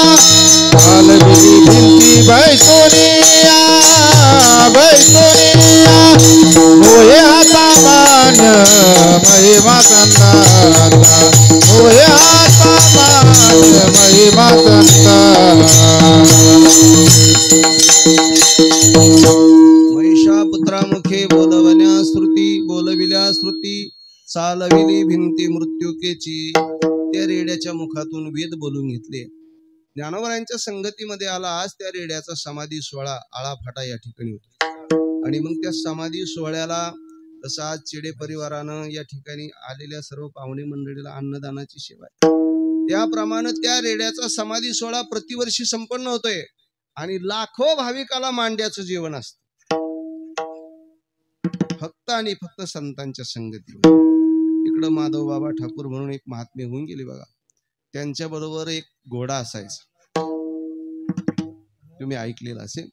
चालविली भिंती बैसनिया बैसनिया, होय आता मान महिमा संतांचा, होय आता मान महिमा संतांचा. महिषा पुत्रामुखे बोलवल्या श्रुती, बोलविल्या श्रुती, चालविली भिंती मृत्युकेची. त्या रेड्याच्या मुखातून वेद बोलून घेतले. ज्ञानोबरांच्या संगतीमध्ये आला. आज त्या रेड्याचा समाधी सोहळा आळाफाटा या ठिकाणी होता. आणि मग त्या समाधी सोहळ्याला तसं आज चेडे परिवारानं या ठिकाणी आलेल्या सर्व पाहुणे मंडळीला अन्नदानाची सेवा आहे, त्याप्रमाणे त्या रेड्याचा समाधी सोहळा प्रतिवर्षी संपन्न होतोय. आणि लाखो भाविकाला मांड्याचं जेवण असतं, फक्त आणि फक्त संतांच्या संगतीवर. इकडं माधव बाबा ठाकूर म्हणून एक महात्मे होऊन गेले बघा, त्यांच्या बरोबर एक घोडा असायचा, तुम्ही ऐकलेला असेल.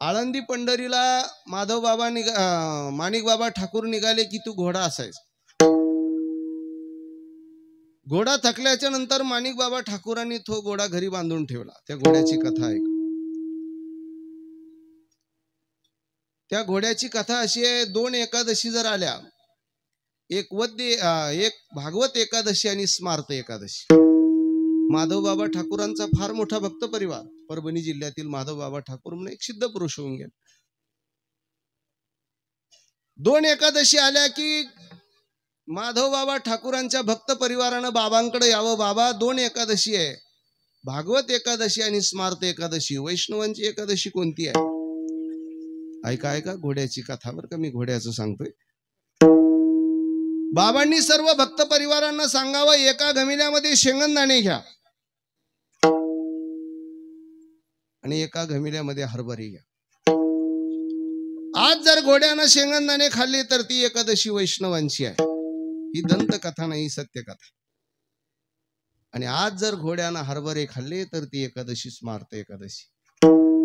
आळंदी पंढरीला माधव बाबा माणिक बाबा ठाकूर निघाले की तू घोडा असायचा. घोडा थकल्याच्या नंतर माणिक बाबा ठाकूरांनी तो घोडा घरी बांधून ठेवला. त्या घोड्याची कथा ऐक. त्या घोड्याची कथा अशी आहे, 2 एकादशी जर आल्या, एक भागवत एकादशी आणि स्मार्त एकादशी. माधव बाबा ठाकूरांचा फार मोठा भक्त परिवार, परभणी जिल्ह्यातील माधव बाबा ठाकूर म्हणून एक सिद्ध पुरुष होऊन गेले. 2 एकादशी आल्या की माधव बाबा ठाकूरांच्या भक्त परिवारानं बाबांकडे यावं. बाबा 2 एकादशी आहे, भागवत एकादशी आणि स्मार्त एकादशी. वैष्णवांची एकादशी कोणती आहे? ऐका ऐका घोड्याची कथा, बरं का, मी घोड्याचं सांगतोय. बाबांनी सर्व भक्त परिवारांना सांगावं, एका घमिल्यामध्ये शेंगदाणे घ्या आणि एका घमिल्यामध्ये हरभरे घ्या. आज जर घोड्यानं शेंगदाणे खाल्ले तर ती एकादशी वैष्णवांची आहे. ही दंत कथा नाही, सत्य कथा. आणि आज जर घोड्यानं हरभरे खाल्ले तर ती एकादशी स्मार्त एकादशी.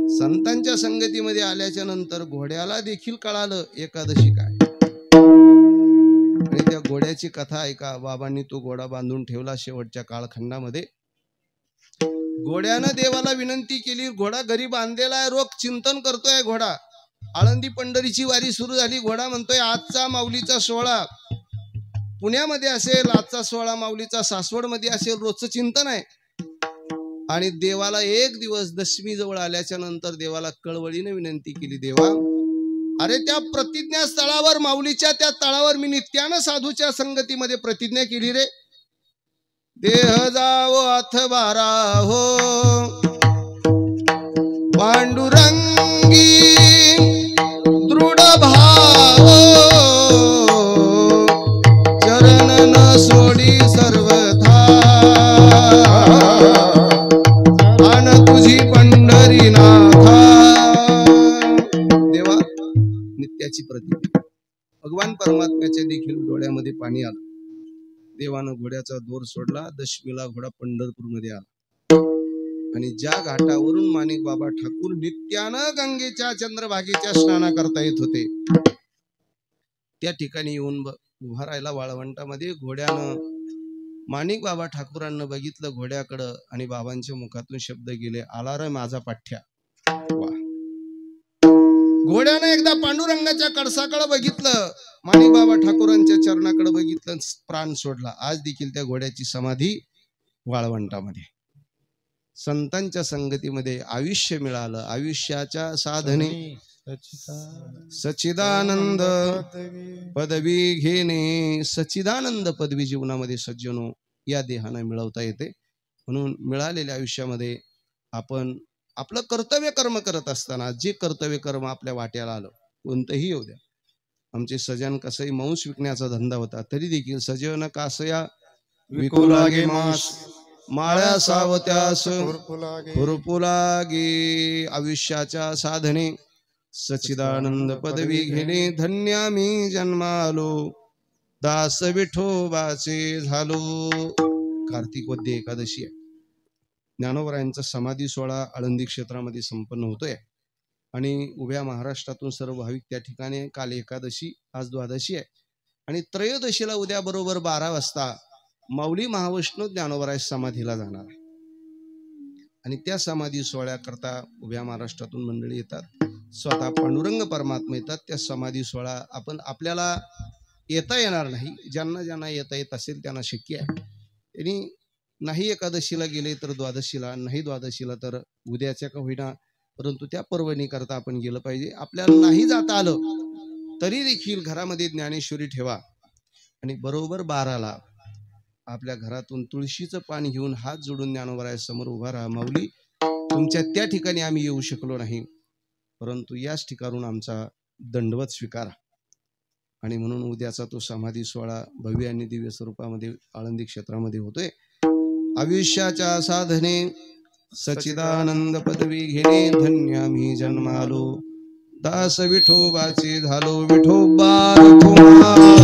संतांच्या संगतीमध्ये आल्याच्या नंतर घोड्याला देखील कळालं एकादशी काय. आणि त्या घोड्याची कथा ऐका. बाबांनी तो घोडा बांधून ठेवला. शेवटच्या काळखंडामध्ये घोड्यानं देवाला विनंती केली. घोडा घरी बांधलेला आहे, रोज चिंतन करतोय घोडा. आळंदी पंढरीची वारी सुरू झाली. घोडा म्हणतोय आजचा माऊलीचा सोहळा पुण्यामध्ये असेल, आजचा सोहळा माऊलीचा सासवड मध्ये असेल, रोजचं चिंतन आहे. आणि देवाला एक दिवस दशमी जवळ आल्याच्या नंतर देवाला कळवळीने विनंती केली, देवा अरे त्या प्रतिज्ञा स्थळावर, माऊलीच्या त्या तळावर मी नित्यानं साधूच्या संगतीमध्ये प्रतिज्ञा केली रे. देह जावो अथवा राहो पांडुरंगी दृढ भाव, त्याची प्रतिमा. भगवान परमात्म्याच्या देखील डोळ्यामध्ये पाणी आलं. देवानं घोड्याचा दोर सोडला. दशमीला घोडा पंढरपूरमध्ये आला आणि ज्या घाटावरून माणिक बाबा ठाकूर नित्यानं गंगेच्या चंद्रभागेच्या स्नाना करता येत होते त्या ठिकाणी येऊन उभा राहिला वाळवंटामध्ये. घोड्यानं माणिक बाबा ठाकूरांना बघितलं घोड्याकडं आणि बाबांच्या मुखातून शब्द गेले, आला रे माझा पाठ्या. घोड्यानं एकदा पांडुरंगाच्या कळसाकडे बघितलं, माणिक बाबा ठाकूरांच्या चरणाकडे बघितलं, प्राण सोडला. आज देखील त्या घोड्याची समाधी वाळवंटामध्ये. संतांच्या संगतीमध्ये आयुष्य मिळालं. आयुष्याच्या साधने सच्चिदानंद पदवी घेणे. सच्चिदानंद पदवी जीवनामध्ये सज्जनो या देहाने मिळवता येते. म्हणून मिळालेल्या आयुष्यामध्ये आपण आपलं कर्तव्य कर्म करत असताना जे कर्तव्य कर्म आपल्या वाट्याला आलं कोणतंही येऊ द्या. आमचे सजन कसंही मांस विकण्याचा धंदा होता तरी देखील सजन कासया विकू लागे मांस, माळ्या सावत्यास खुरपू लागे. आयुष्याच्या साधने सच्चिदानंद पदवी घेणे. धन्य मी जन्मालो दास विठोबाचे झालो. कार्तिक वद्य एकादशी आहे. ज्ञानोबरायांचा समाधी सोहळा आळंदी क्षेत्रामध्ये संपन्न होतोय आणि उभ्या महाराष्ट्रातून सर्व भाविक त्या ठिकाणी आहे. काल एकादशी, आज द्वादशी आहे आणि त्रयोदशीला उद्या बरोबर 12 वाजता माऊली महावैष्णव ज्ञानोबराय समाधीला जाणार आहे आणि त्या समाधी सोहळ्याकरता उभ्या महाराष्ट्रातून मंडळी येतात. स्वतः पांडुरंग परमात्मा येतात. त्या समाधी सोहळा आपल्याला येता येणार नाही. ज्यांना ज्यांना येता येत असेल त्यांना शक्य आहे. त्यांनी नाही एकादशीला गेले तर द्वादशीला, नाही द्वादशीला तर उद्याच्या का होईना परंतु त्या पर्वणी करता आपण गेलं पाहिजे. आपल्याला नाही जाता आलं तरी देखील घरामध्ये ज्ञानेश्वरी ठेवा आणि बरोबर 12ला आपल्या घरातून तुळशीचं पान घेऊन हात जोडून ज्ञानोबराया समोर उभा राहा. माऊली, तुमच्या त्या ठिकाणी आम्ही येऊ शकलो नाही परंतु याच ठिकाणून आमचा दंडवत स्वीकारा. आणि म्हणून उद्याचा तो समाधी सोहळा भव्य आणि दिव्य स्वरूपामध्ये आळंदी क्षेत्रामध्ये होतोय. आयुष्याच्या साधने सच्चिदानंद पदवी घेणे. धन्य मी जन्मालो दास विठोबाचे झालो. विठोबा रखुमार,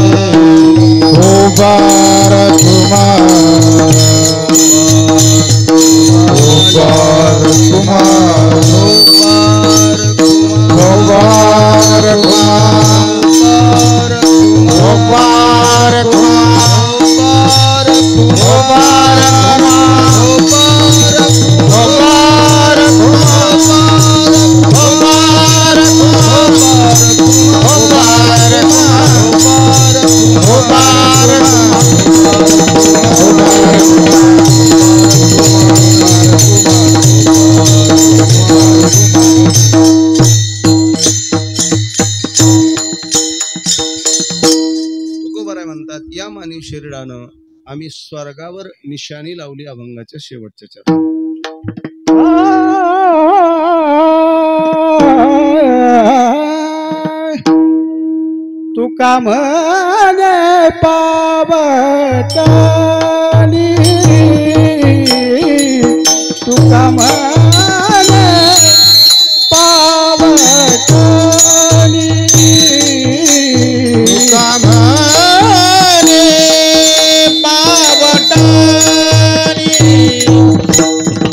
या मानवी शरीरानं आम्ही स्वर्गावर निशाणी लावली अभंगाच्या शेवटच्या चरणात. तुका म्हणे पावतानी, तुका म्हणे पावतानी, तुका म्हणे पावतानी,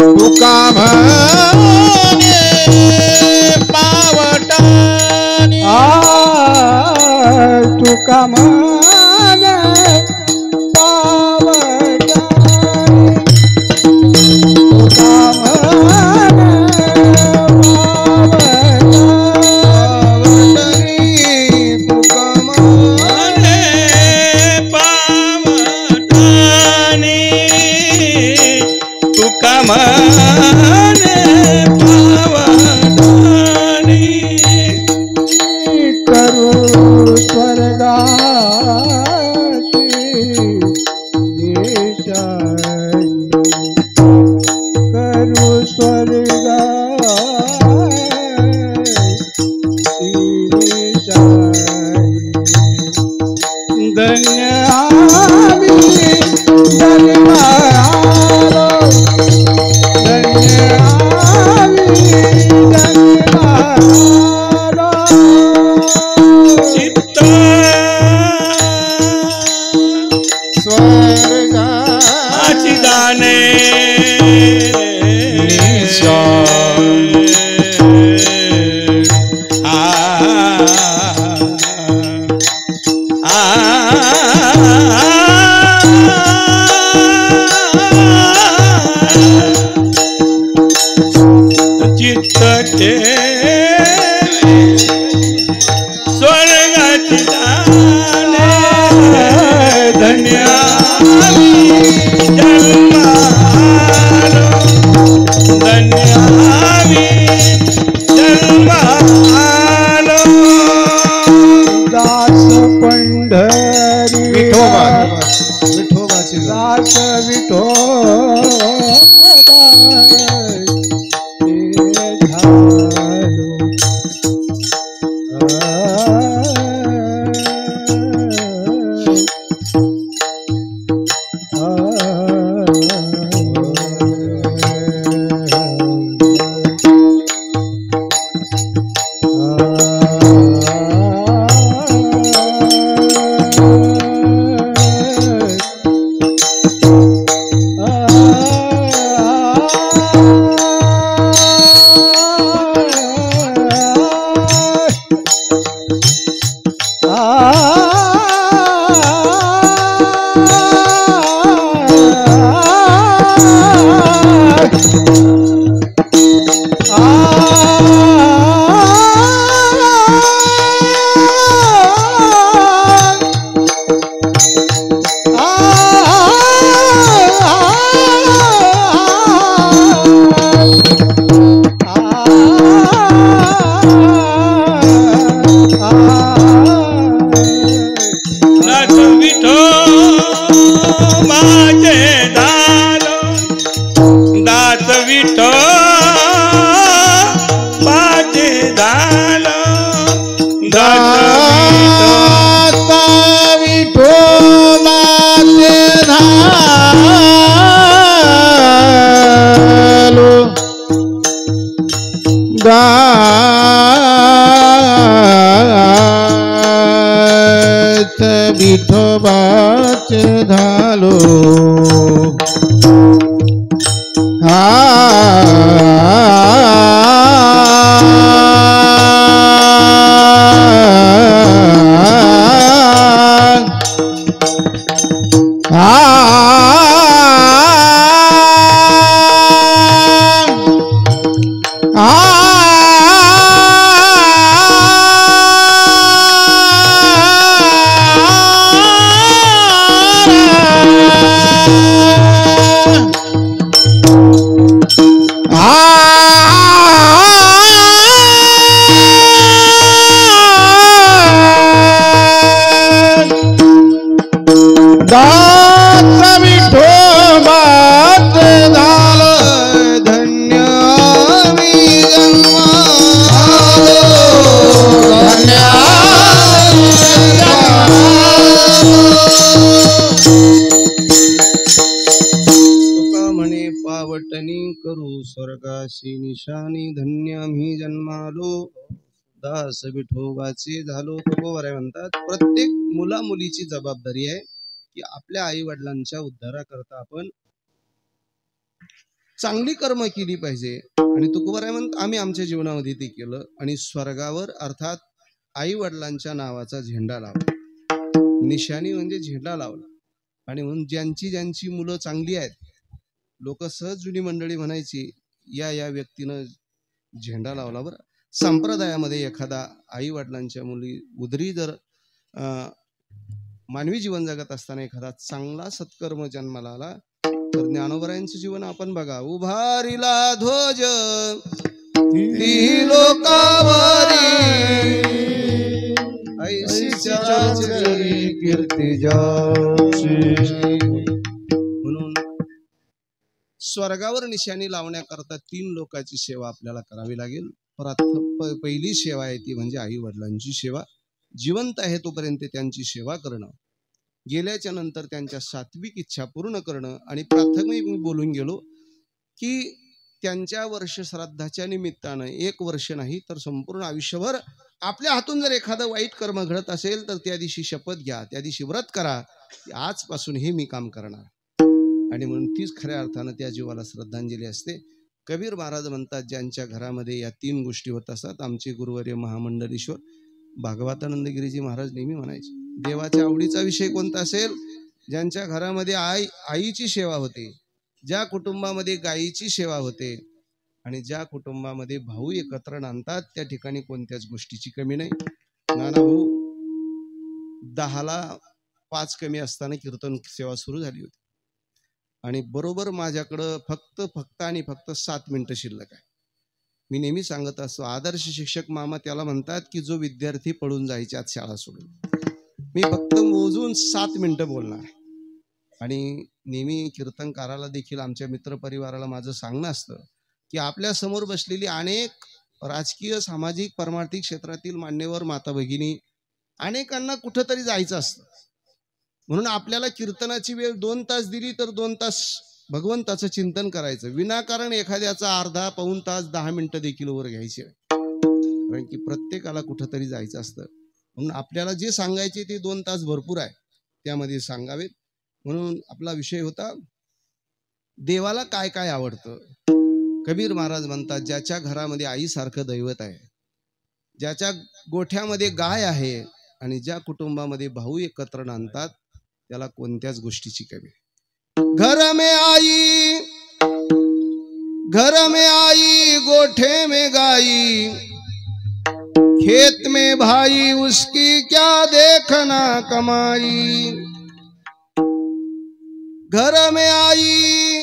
तुका म्हणे पावतानी, तुका म्हणे पावतानी, तुका म्हणे विठोबाचे झालो करू स्वर्गाशी निशाणी धन्य मी जन्मालो दास विठोबाचे झालो. तुकोबा म्हणतात प्रत्येक मुला मुलीची जबाबदारी आहे की आपल्या आई वडिलांच्या उद्धाराकरता आपण चांगली कर्म केली पाहिजे. आणि तुकोबा म्हणतात आम्ही आमच्या जीवनामध्ये ते केलं आणि स्वर्गावर अर्थात आई वडिलांच्या नावाचा झेंडा लावला. निशाणी म्हणजे झेंडा लावला. आणि म्हणून ज्यांची ज्यांची मुलं चांगली आहेत लोक सहज जुनी मंडळी म्हणायची या व्यक्तीनं झेंडा लावला. बरं संप्रदायामध्ये एखादा आई वडिलांच्या मुली उदरी जर मानवी जीवन जगत असताना एखादा चांगला सत्कर्म जन्माला आला तर ज्ञानोबरायांचं जीवन आपण बघा. उभारिला ध्वज लोकावरी ऐशी चराचरी कीर्ती जाची. म्हणून स्वर्गावर निशाणी लावण्याकरता 3 लोकांची सेवा आपल्याला करावी लागेल. पहिली सेवा आहे ती म्हणजे आई वडिलांची सेवा. जिवंत आहे तोपर्यंत त्यांची सेवा करणं, गेल्याच्या नंतर त्यांच्या सात्विक इच्छा पूर्ण करणं. आणि प्राथमिक मी बोलून गेलो की त्यांच्या वर्ष श्राद्धाच्या निमित्तानं 1 वर्ष नाही तर संपूर्ण आयुष्यभर आपल्या हातून जर एखादं वाईट कर्म घडत असेल तर त्या दिवशी शपथ घ्या, त्या दिवशी व्रत करा की आजपासून हे मी काम करणार. आणि म्हणून तीच खऱ्या अर्थानं त्या जीवाला श्रद्धांजली असते. कबीर महाराज म्हणतात ज्यांच्या घरामध्ये या 3 गोष्टी होत असतात. आमचे गुरुवर्य महामंडलेश्वर भागवतानंदगिरीजी महाराज नेहमी म्हणायचे देवाच्या आवडीचा विषय कोणता असेल ज्यांच्या घरामध्ये आईची सेवा होते, ज्या कुटुंबामध्ये गायीची सेवा होते आणि ज्या कुटुंबामध्ये भाऊ एकत्र नांदतात त्या ठिकाणी कोणत्याच गोष्टीची कमी नाही. नाना भाऊ 10ला 5 कमी असताना कीर्तन सेवा सुरू झाली होती आणि बरोबर माझ्याकडं फक्त आणि फक्त 7 मिनिटं शिल्लक आहे. मी नेहमी सांगत असतो आदर्श शिक्षक मामा त्याला म्हणतात की जो विद्यार्थी पळून जायच्या आत शाळा सोडून. मी फक्त मोजून 7 मिनिटं बोलणार आणि नेहमी कीर्तनकाराला देखील आमच्या मित्रपरिवाराला माझं सांगणं असतं की आपल्या समोर बसलेली अनेक राजकीय सामाजिक परमार्थिक क्षेत्रातील मान्यवर माता भगिनी अनेकांना कुठंतरी जायचं असतं. म्हणून आपल्याला कीर्तनाची वेळ 2 तास दिली तर 2 तास भगवंताचं चिंतन करायचं. विनाकारण एखाद्याचा अर्धा पाऊण तास 10 मिनिटं देखील वर घ्यायचे. कारण की प्रत्येकाला कुठंतरी जायचं असतं. म्हणून आपल्याला जे सांगायचे ते 2 तास भरपूर आहे, त्यामध्ये सांगावेत. म्हणून आपला विषय होता देवाला काय काय आवडतं. कबीर महाराज म्हणतात ज्याच्या घरामध्ये आईसारखं दैवत आहे, ज्याच्या गोठ्यामध्ये गाय आहे आणि ज्या कुटुंबामध्ये भाऊ एकत्र नांदतात त्याला कोणत्याच गोष्टीची कमी. घर में आई गोठे में गाई, खेत में भाई उसकी क्या देखना कमाई. घर में आई,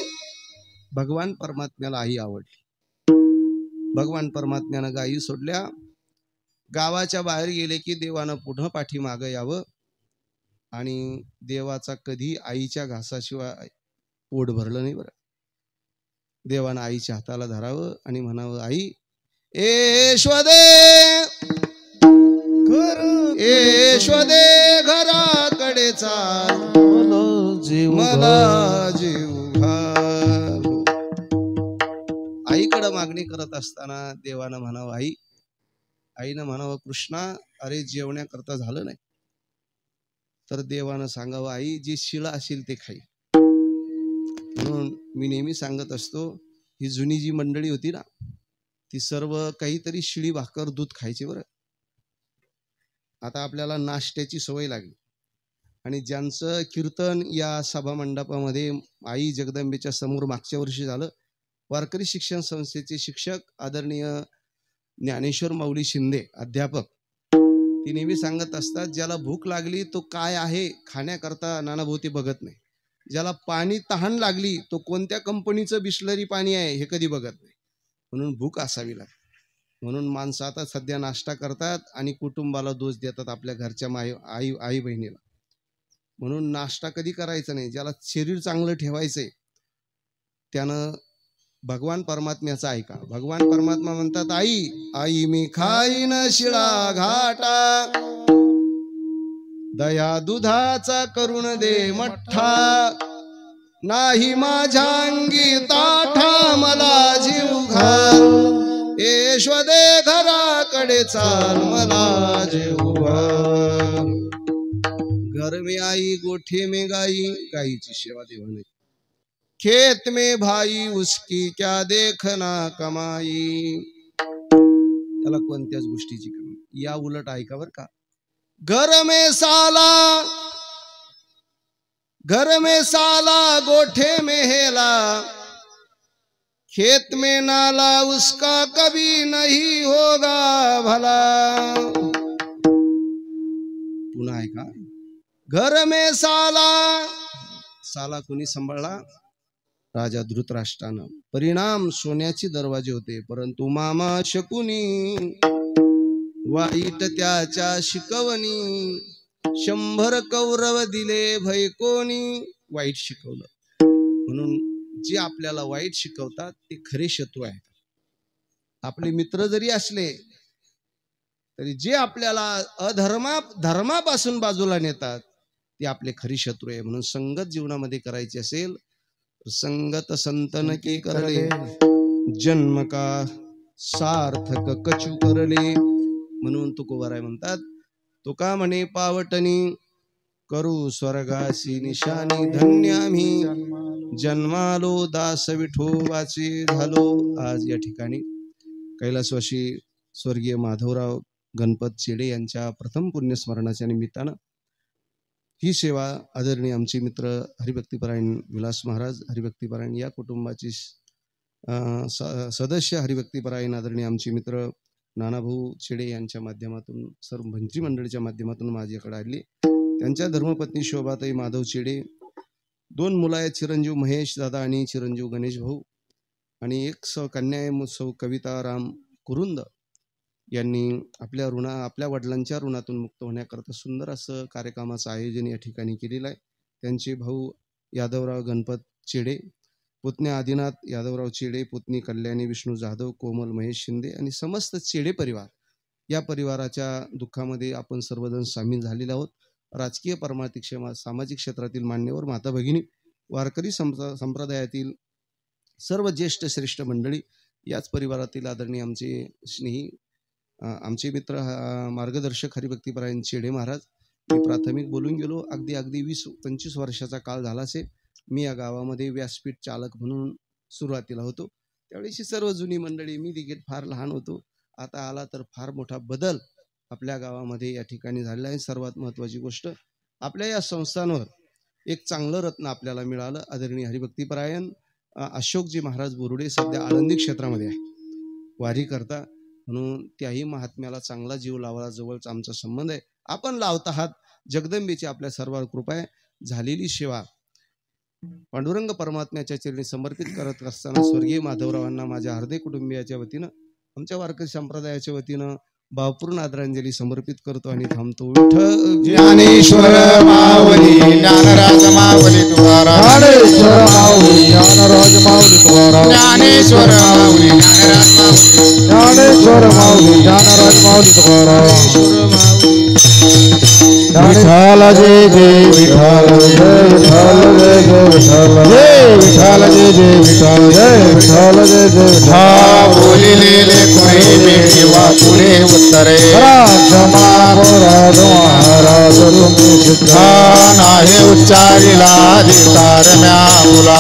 भगवान परमात्म्याला आई आवडली. भगवान परमात्म्यानं गायी सोडल्या. गावाच्या बाहेर गेले की देवानं पुढं पाठीमागं यावं आणि देवाचा कधी आईच्या घासाशिवाय पोट भरलं नाही बरं. देवानं आईच्या हाताला धरावं आणि म्हणावं आई ऐश्वदे घराकडे चाल, मला जीव घाल. आईकडे मागणी करत असताना देवानं म्हणावं आई, आईनं म्हणावं कृष्णा अरे जेवण्याकरता झालं नाही. तर देवानं सांगावं आई जी शिळा असेल ते खाई. म्हणून मी नेहमी सांगत असतो ही जुनी जी मंडळी होती ना ती सर्व काहीतरी शिळी भाकर दूध खायचे बरं. आता आपल्याला नाश्त्याची सवय लागली आणि ज्यांचं कीर्तन या सभा मंडपामध्ये आई जगदंबेच्या समोर मागच्या वर्षी झालं, वारकरी शिक्षण संस्थेचे शिक्षक आदरणीय ज्ञानेश्वर माऊली शिंदे अध्यापक, ती नेहमी सांगत असतात ज्याला भूक लागली तो काय आहे खाण्याकरता नानाभोवती बघत नाही. ज्याला पाणी तहान लागली तो कोणत्या कंपनीचं बिस्लरी पाणी आहे हे कधी बघत नाही. म्हणून भूक असावी लागते. म्हणून माणसं आता सध्या नाश्ता करतात आणि कुटुंबाला दोष देतात आपल्या घरच्या आई बहिणीला. म्हणून नाश्ता कधी करायचा नाही. ज्याला शरीर चांगलं ठेवायचंय त्यानं भगवान परमात्म्याचा ऐका. भगवान परमात्मा म्हणतात आई आई मी खाईन शिळा घाटा, दया दुधाचा करून दे मठ्ठा, नाही माझ्या अंगी ताठा मला जीव घाल, ऐश्वदे घराकडे चाल मला जीव घाल. घर में आई गोठे में गाई, गाईची सेवा देवाने. खेत में भाई उसकी क्या देखना कमाई, त्याला कोणत्याच गोष्टीची कमी. या उलट ऐका बर का. घर में साला गोठे में हेला, खेत में नाला उसका कभी नहीं होगा भला. पुन्हा ऐका. घर में साला कुणी सांभाळला? राजा धृतराष्ट्रानं. परिणाम सोन्याचे दरवाजे होते, परंतु मामा शकुनी वाईट त्याच्या शिकवणी, 100 कौरव दिले भय कोणी. वाईट शिकवलं. म्हणून जे आपल्याला वाईट शिकवतात ते खरे शत्रू आहेत. आपले मित्र जरी असले तरी जे आपल्याला धर्मापासून बाजूला नेतात ते आपले खरी शत्रू आहे. म्हणून संगत जीवनामध्ये करायची असेल संगत संतन के करले, जन्म का सार्थक कछु करले. म्हणून तुकोबाराय म्हणतात तुका म्हणे पावटणी, करू स्वर्गासी निशानी, धन्य आम्ही जन्मालो दास विठोबाचे झालो. आज या ठिकाणी कैलासवासी स्वर्गीय माधवराव गणपत चेडे यांच्या प्रथम पुण्यस्मरणाच्या निमित्तानं ही सेवा आदरणीय आमचे मित्र हरिभक्तीपरायण विलास महाराज हरिभक्तीपरायण या कुटुंबाची सदस्य हरिभक्तीपरायण आदरणीय आमचे मित्र नानाभाऊ चेडे यांच्या माध्यमातून सर्व मंत्री मंडळीच्या माध्यमातून माझ्याकडे आली. त्यांच्या धर्मपत्नी शोभाताई माधव चेडे, 2 मुलं आहेत चिरंजीव महेश दादा आणि चिरंजीव गणेश भाऊ, आणि एक कन्या आहे सौ कविता राम कुरुंद. यांनी आपल्या वडिलांच्या ऋणातून मुक्त होण्याकरता सुंदर असं कार्यक्रमाचं आयोजन या ठिकाणी केलेलं आहे. त्यांचे भाऊ यादवराव गणपत चेडे, पुतण्या आदिनाथ यादवराव चेडे, पुतणी कल्याणी विष्णू जाधव, कोमल महेश शिंदे आणि समस्त चेडे परिवार, या परिवाराच्या दुःखामध्ये आपण सर्वजण सामील झालेले आहोत. राजकीय परमार्थिक सामाजिक क्षेत्रातील मान्यवर, माता भगिनी, वारकरी संप्रदायातील सर्व ज्येष्ठ श्रेष्ठ मंडळी, याच परिवारातील आदरणीय आमचे स्नेही आमचे मित्र मार्गदर्शक हरिभक्तीपरायण चेडे महाराज. मी प्राथमिक बोलून गेलो. अगदी 20-25 वर्षाचा काळ झाला असेल. मी या गावामध्ये व्यासपीठ चालक म्हणून सुरुवातीला होतो. त्यावेळेची सर्व जुनी मंडळी, मी देखील फार लहान होतो. आता आला तर फार मोठा बदल आपल्या गावामध्ये या ठिकाणी झालेला आहे. सर्वात महत्त्वाची गोष्ट, आपल्या या संस्थांवर एक चांगलं रत्न आपल्याला मिळालं. आदरणीय हरिभक्तीपरायण अशोकजी महाराज बोरुडे सध्या आळंदी क्षेत्रामध्ये आहे, वारी करता, म्हणून त्याही महात्म्याला चांगला जीव लावायला जवळचा आमचा संबंध आहे. आपण लावत आहात. जगदंबेची आपल्या सर्वांवर कृपा आहे. झालेली सेवा पांडुरंग परमात्म्याच्या चरणी समर्पित करत असताना स्वर्गीय माधवरावांना माझ्या हार्दिक कुटुंबियाच्या वतीनं, आमच्या वारकरी संप्रदायाच्या वतीनं भावपूर्ण आदरांजली समर्पित करतो आणि थांबतो. विठ्ठल ज्ञानेश्वर माऊली ज्ञानराज माऊली तुकाराम, ज्ञानेश्वर माऊली ज्ञानराज माऊली तुकाराम, ज्ञानेश्वर माऊली ज्ञानराज माऊली, ज्ञानेश्वर माऊली ज्ञानराज माऊली तुकाराम. विठाल जय जय विठाल, जय विठाल जय जय विठाल, जय विठाल जय जय विठाल, जय विठाल जय जय विठाल. बोलिलेले कोणी बेठेवा पुढे उत्तरे, क्षमा राज महाराज तुम्ही सिद्ध नाही उच्चारिला अधिकार म्या मुला,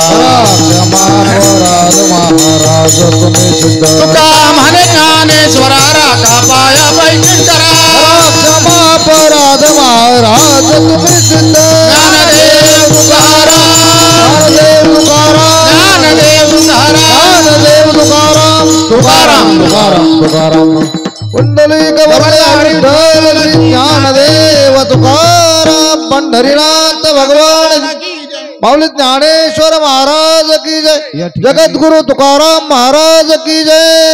क्षमा राज महाराज तुम्ही सिद्ध. तुका म्हणे ज्ञानेश्वरा राखा पाया बैठक करा, क्षमा अपराध महाराज तुम्ही सिद्ध. ज्ञानदेव तुकाराम, ज्ञानदेव तुकाराम, ज्ञानदेव तुकाराम, ज्ञानदेव तुकाराम, तुकाराम तुकाराम तुकाराम. कुंडलिक विठ्ठल ज्ञानदेव तुकाराम, पंढरीनाथ भगवान माऊली ज्ञानेश्वर महाराज की जय, जगद्गुरु तुकाराम महाराज की जय.